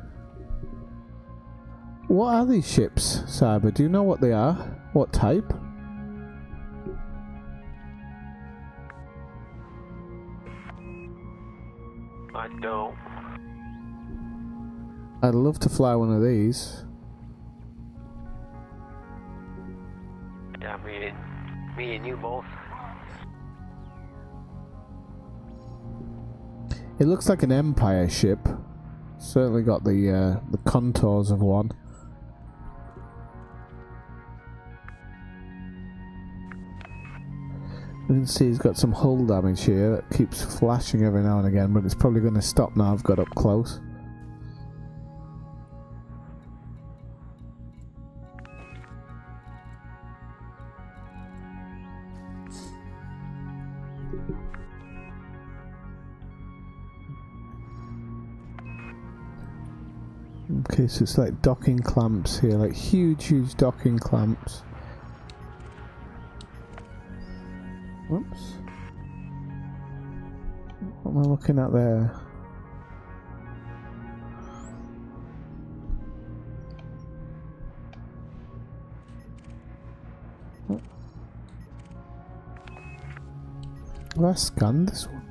What are these ships, Cyber? Do you know what they are? What type? I don't. I'd love to fly one of these. Yeah, me and you both. It looks like an Empire ship. Certainly got the contours of one. You can see he's got some hull damage here that keeps flashing every now and again, but it's probably going to stop now I've got up close. Okay, so it's like docking clamps here, like huge docking clamps. Whoops. What am I looking at there? Well, I scanned this one.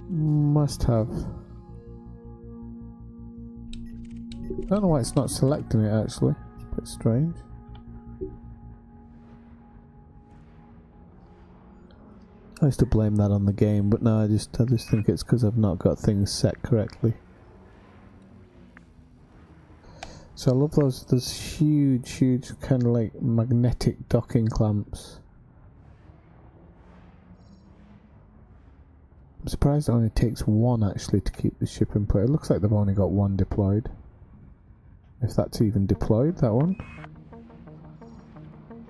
Must have. I don't know why it's not selecting it actually. It's a bit strange. I used to blame that on the game, but no, I just think it's because I've not got things set correctly. So I love those huge kind of like magnetic docking clamps. I'm surprised it only takes one actually to keep the ship in play. It looks like they've only got one deployed. If that's even deployed, that one.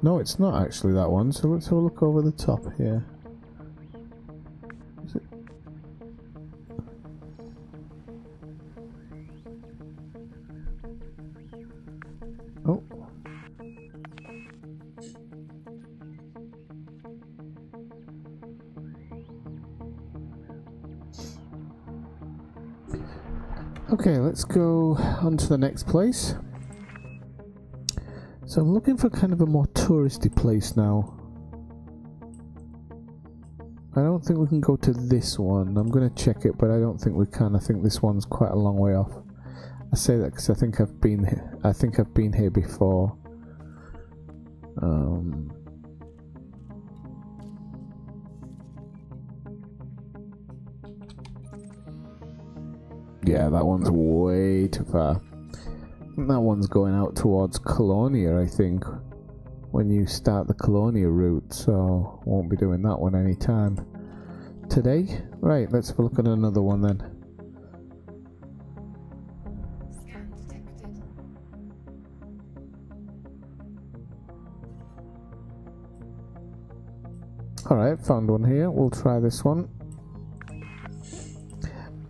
No, it's not actually that one, so let's have a look over the top here. Is it? Oh. Okay, let's go on to the next place. So I'm looking for kind of a more touristy place now. I don't think we can go to this one. I'm going to check it, but I don't think we can. I think this one's quite a long way off. I say that because I think I've been here. I think I've been here before. Yeah, that one's way too far. That one's going out towards Colonia, I think, when you start the Colonia route, so won't be doing that one anytime today. Right, let's have a look at another one then. Scan detected. Alright, found one here. We'll try this one.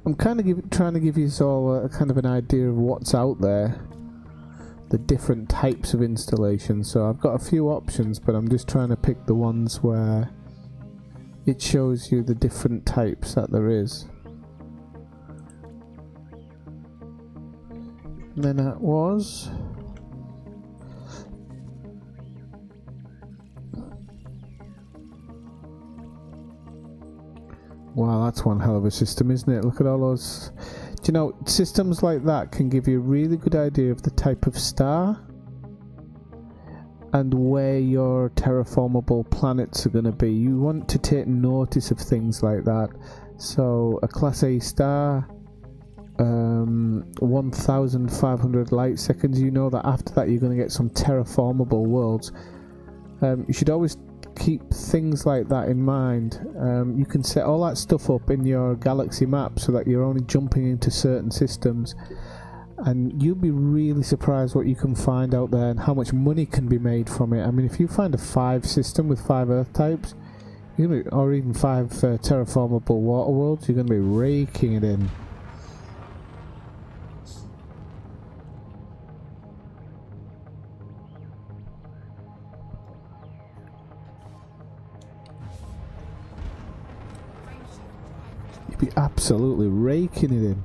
I'm kind of trying to give you all a kind of an idea of what's out there. The different types of installations. So I've got a few options, but I'm just trying to pick the ones where it shows you the different types that there is. And then that was... Wow, that's one hell of a system, isn't it? Look at all those... Do you know, systems like that can give you a really good idea of the type of star and where your terraformable planets are going to be. You want to take notice of things like that. So, a Class A star, 1,500 light seconds, you know that after that you're going to get some terraformable worlds. You should always keep things like that in mind. You can set all that stuff up in your galaxy map so that you're only jumping into certain systems, and you'll be really surprised what you can find out there and how much money can be made from it. I mean, if you find a 5 system with 5 Earth types, or even 5 terraformable water worlds, you're going to be raking it in. absolutely raking it in.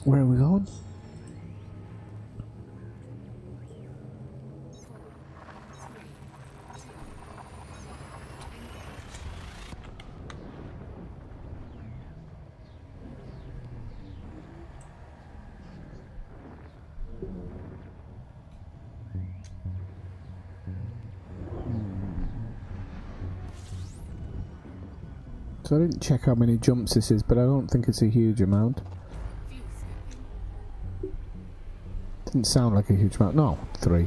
Where are we going? So I didn't check how many jumps this is, but I don't think it's a huge amount. Didn't sound like a huge amount. No, 3.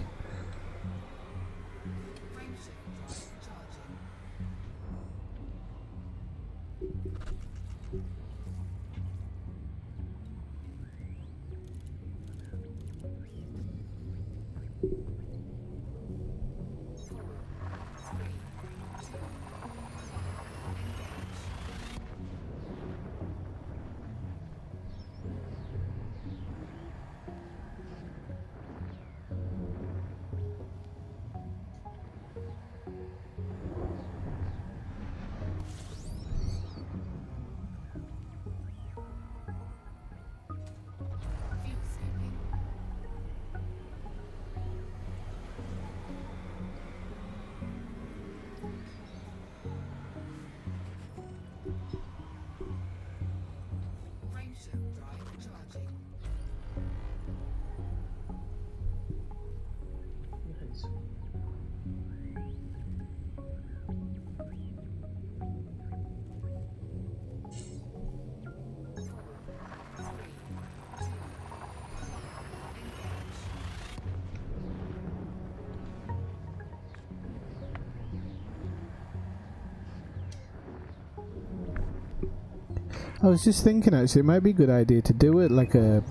I was just thinking actually it might be a good idea to do it like a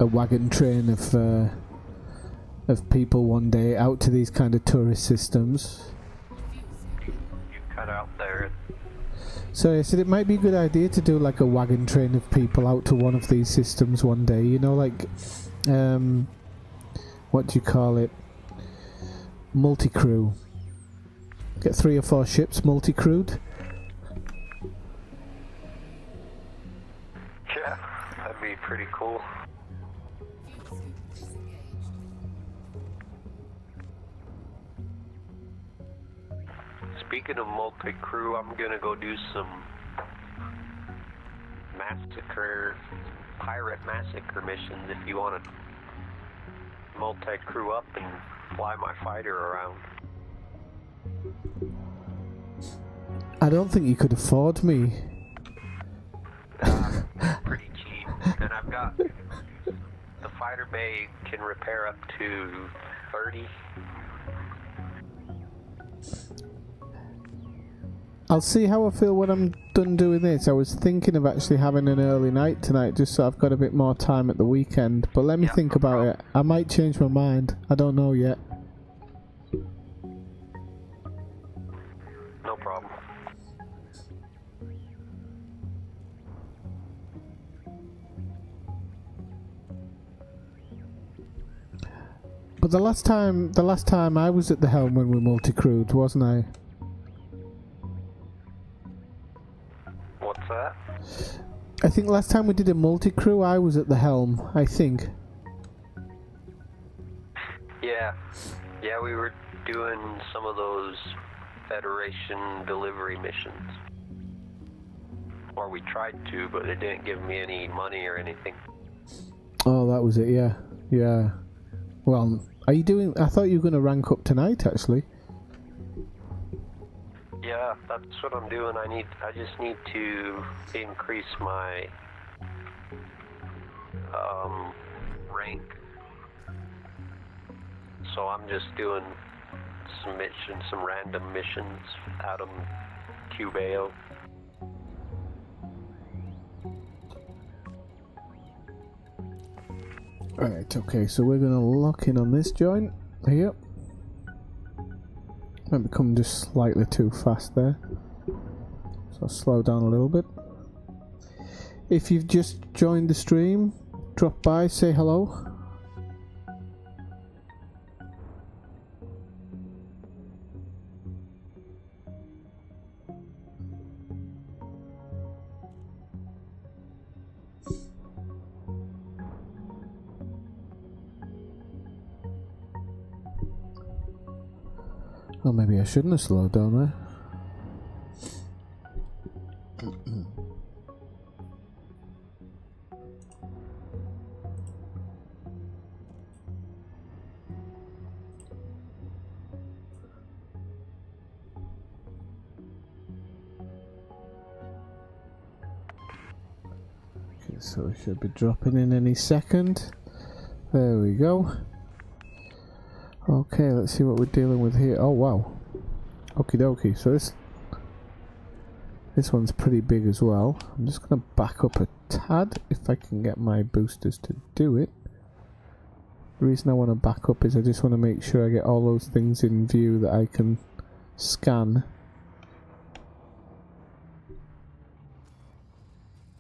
wagon train of people one day out to these kind of tourist systems. You cut out there. So I said it might be a good idea to do like a wagon train of people out to one of these systems one day, you know, like what do you call it? Multi-crew. Get 3 or 4 ships multi-crewed. Yeah, that'd be pretty cool. Speaking of multi-crew, I'm gonna go do some pirate massacre missions if you want to multi-crew up and fly my fighter around. I don't think you could afford me. Pretty cheap, and I've got the fighter bay can repair up to 30. I'll see how I feel when I'm done doing this. I was thinking of actually having an early night tonight just so I've got a bit more time at the weekend, but let me think about it. I might change my mind. I don't know yet. No problem. But the last time I was at the helm when we multi-crewed, wasn't I? What's that? I think last time we did a multi-crew, I was at the helm, I think. Yeah, we were doing some of those Federation delivery missions. Or we tried to, but it didn't give me any money or anything. Oh, that was it, yeah. Yeah. Well, are you doing... I thought you were going to rank up tonight, actually. Yeah, that's what I'm doing. I just need to increase my rank. So I'm just doing some random missions out of Cubeo. Right, okay, so we're going to lock in on this joint here. Might become just slightly too fast there. So I'll slow down a little bit. If you've just joined the stream, drop by, say hello. Well, maybe I shouldn't have slowed down there. Okay, so we should be dropping in any second. There we go. Okay, let's see what we're dealing with here. Oh wow. Okie dokie. So this one's pretty big as well. I'm just gonna back up a tad if I can get my boosters to do it. The reason I want to back up is I just want to make sure I get all those things in view that I can scan.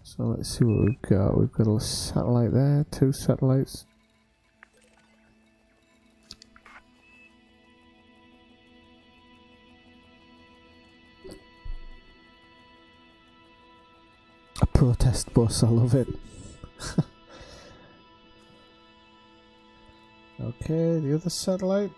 So let's see what we've got. We've got a satellite there, 2 satellites. A protest bus, I love it. Okay, the other satellite.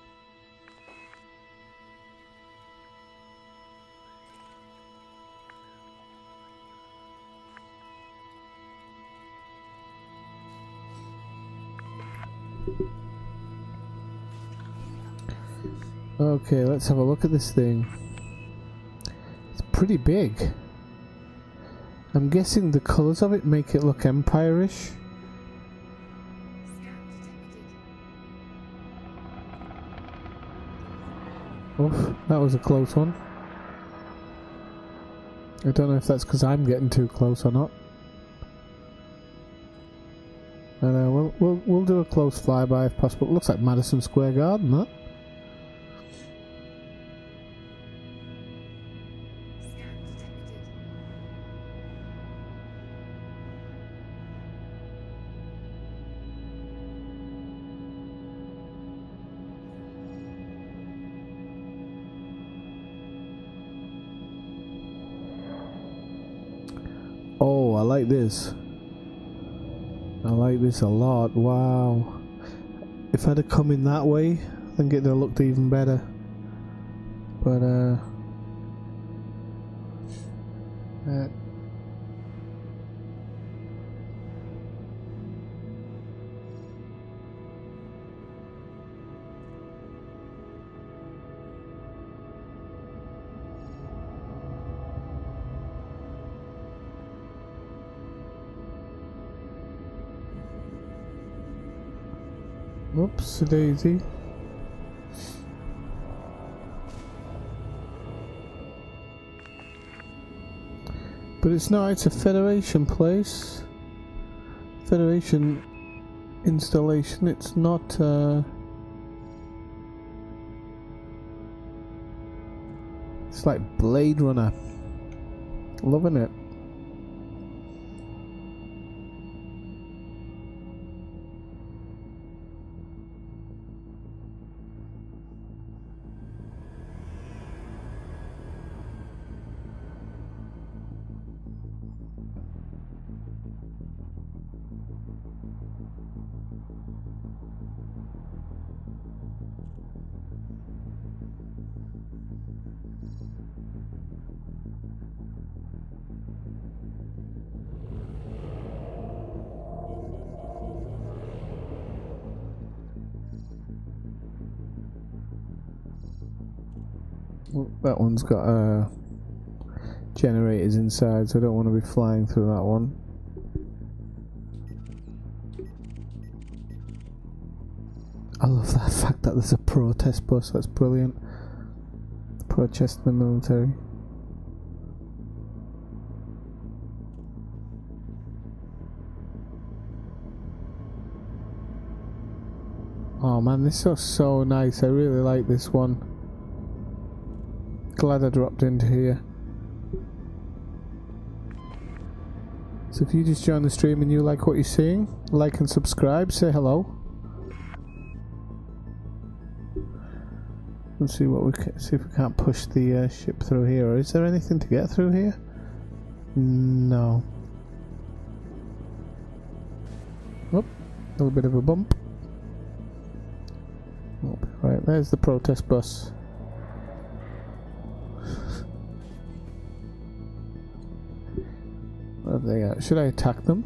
Okay, let's have a look at this thing. It's pretty big. I'm guessing the colours of it make it look Empire-ish. Oof, that was a close one. I don't know if that's because I'm getting too close or not. But we'll do a close flyby if possible. It looks like Madison Square Garden, that. Oh, I like this. I like this a lot. Wow. If I'd have come in that way, I think it'd have looked even better. But whoops, daisy. But it's not, it's a Federation place. Federation installation, it's not it's like Blade Runner. Loving it. That one's got generators inside, so I don't want to be flying through that one. I love that fact that there's a protest bus, that's brilliant. Protest the military. Oh man, this is so nice, I really like this one. Glad I dropped into here. So if you just joined the stream and you like what you're seeing, like and subscribe, say hello. Let's see what we can, see if we can't push the ship through here. Or is there anything to get through here? No. Oh, a little bit of a bump. Oh, right, there's the protest bus. Where are they at? Should I attack them?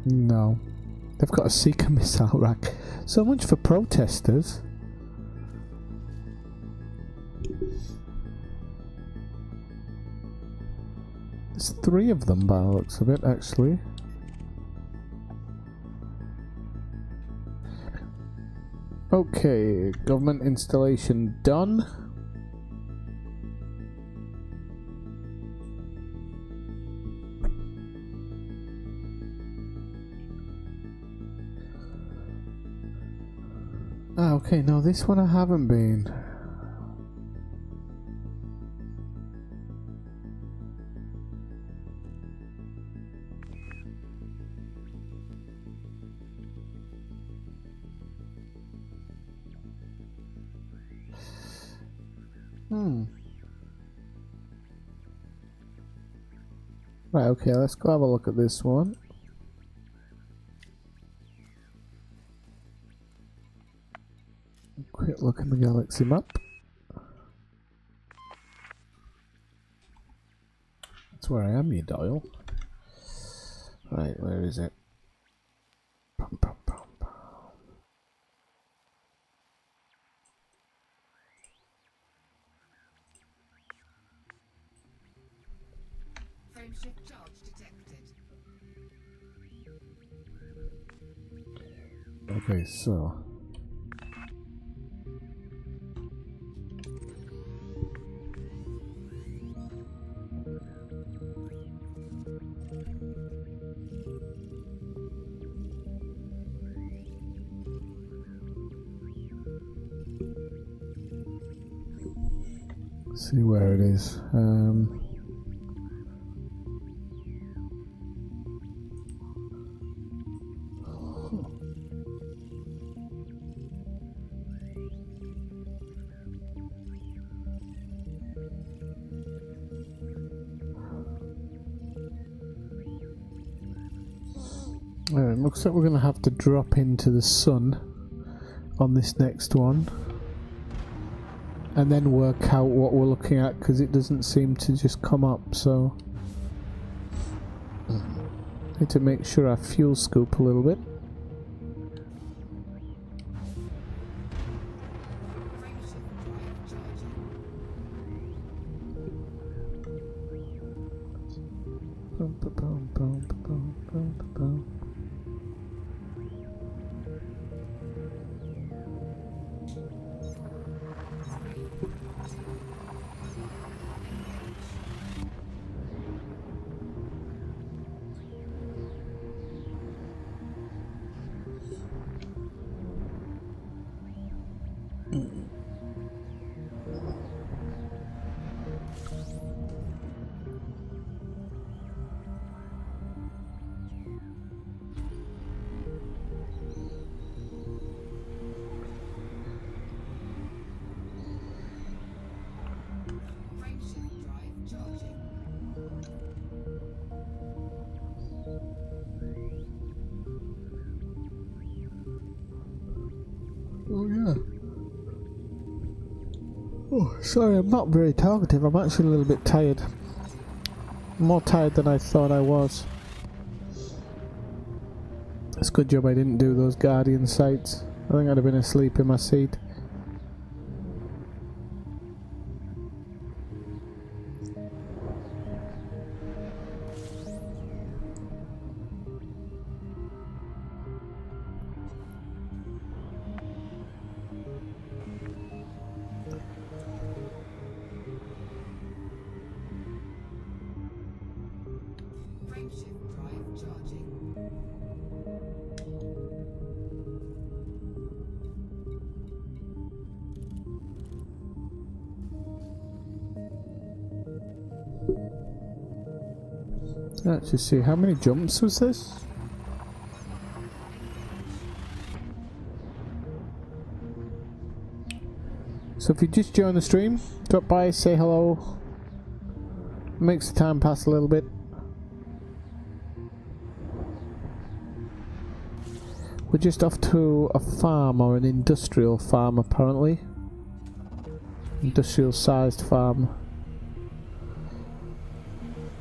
No. They've got a Seeker missile rack. So much for protesters. There's 3 of them by the looks of it, actually. Okay, government installation done. Ah, okay, no, this one I haven't been. Right, okay, let's go have a look at this one. Quick look in the galaxy map. That's where I am, you dial. Right, where is it? Pum, pum, pum, pum. Frameshift charge detected. Okay, so see where it is. Looks like we're going to have to drop into the sun on this next one and then work out what we're looking at, because it doesn't seem to just come up, so need to make sure I fuel scoop a little bit. Frameshift drive charging. Oh yeah. Oh, sorry, I'm not very talkative. I'm actually a little bit tired. More tired than I thought I was. It's a good job I didn't do those Guardian sights. I think I'd have been asleep in my seat. Frameshift drive charging. Let's just see, how many jumps was this? So if you just join the stream, drop by, say hello. Makes the time pass a little bit. We're just off to a farm, or an industrial farm apparently. Industrial sized farm.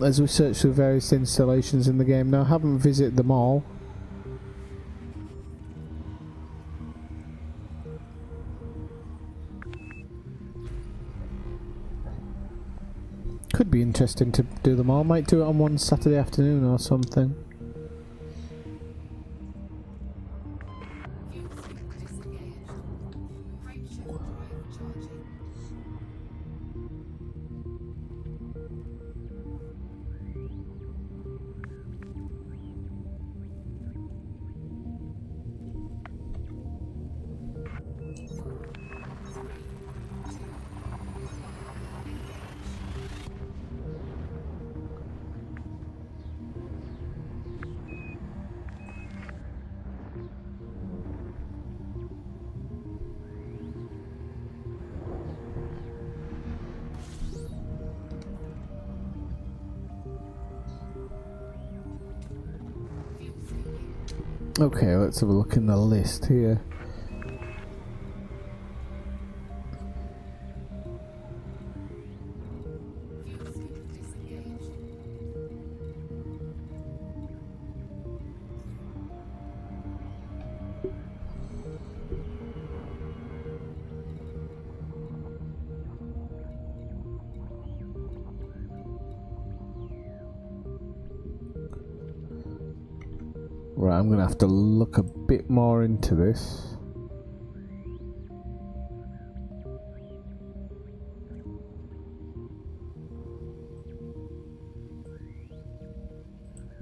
As we search through various installations in the game now, I haven't visited them all. Could be interesting to do them all. Might do it on one Saturday afternoon or something. Fuel sync disengaged. Frameshift drive charging. Fuel syncing. Okay, let's have a look in the list here. Fuel sync disengaged. Right, I'm gonna have to look a bit more into this.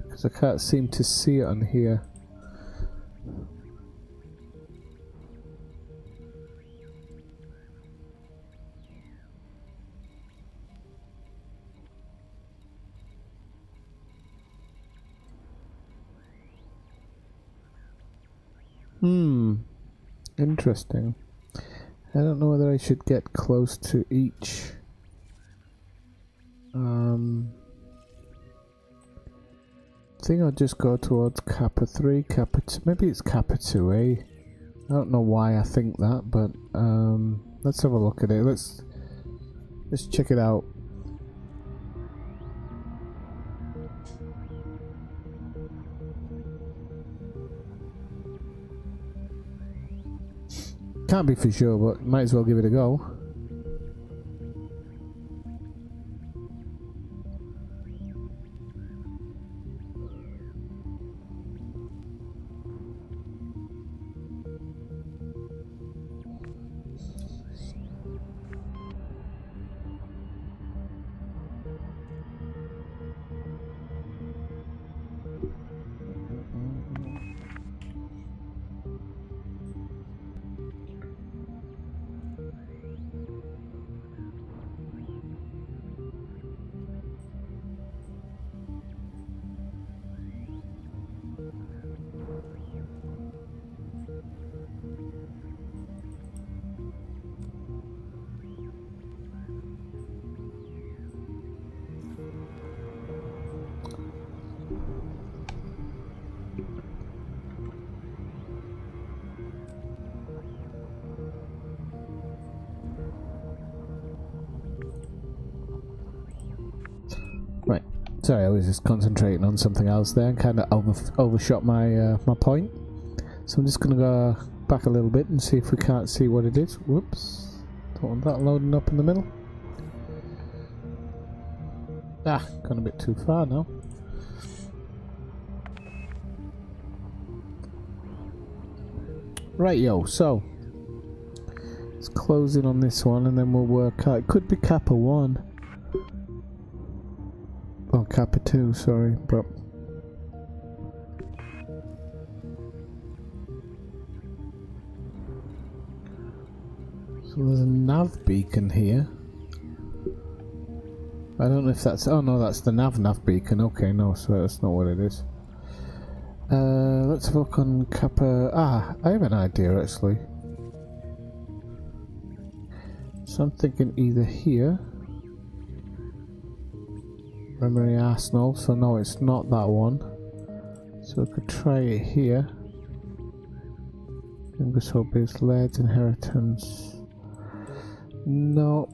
Because I can't seem to see it on here. Interesting. I don't know whether I should get close to each. I think I'll just go towards Kappa 3, Kappa 2, maybe it's Kappa 2A. I don't know why I think that, but let's have a look at it. Let's check it out. Can't be for sure, but might as well give it a go. Right, sorry, I was just concentrating on something else there and kind of overshot my my point. So I'm just going to go back a little bit and see if we can't see what it is. Whoops, don't want that loading up in the middle. Ah, gone a bit too far now. Right, yo, so let's close in on this one and then we'll work out. It could be Kappa 1. Oh, Kappa 2, sorry, but so there's a nav beacon here. I don't know if that's, oh no, that's the nav beacon. Okay, no, so that's not what it is. Let's have a look on Kappa. Ah, I have an idea actually. So I'm thinking either here, Memory Arsenal, so no, it's not that one. So we could try it here. Youngest Hope is Laird's Inheritance. No.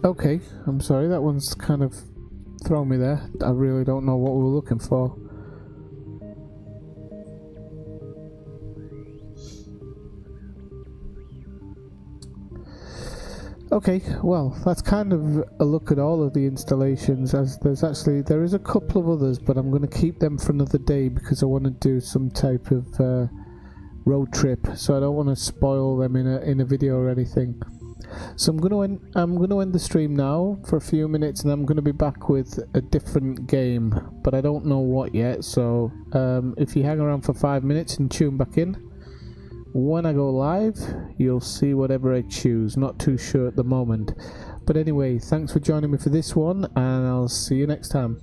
Okay, I'm sorry, that one's kind of thrown me there. I really don't know what we were looking for. Okay, well, that's kind of a look at all of the installations, as there is a couple of others, but I'm going to keep them for another day because I want to do some type of road trip, so I don't want to spoil them in a video or anything. So I'm going to end the stream now for a few minutes, and I'm going to be back with a different game, but I don't know what yet. So if you hang around for 5 minutes and tune back in, when I go live, you'll see whatever I choose. Not too sure at the moment. But anyway, thanks for joining me for this one, and I'll see you next time.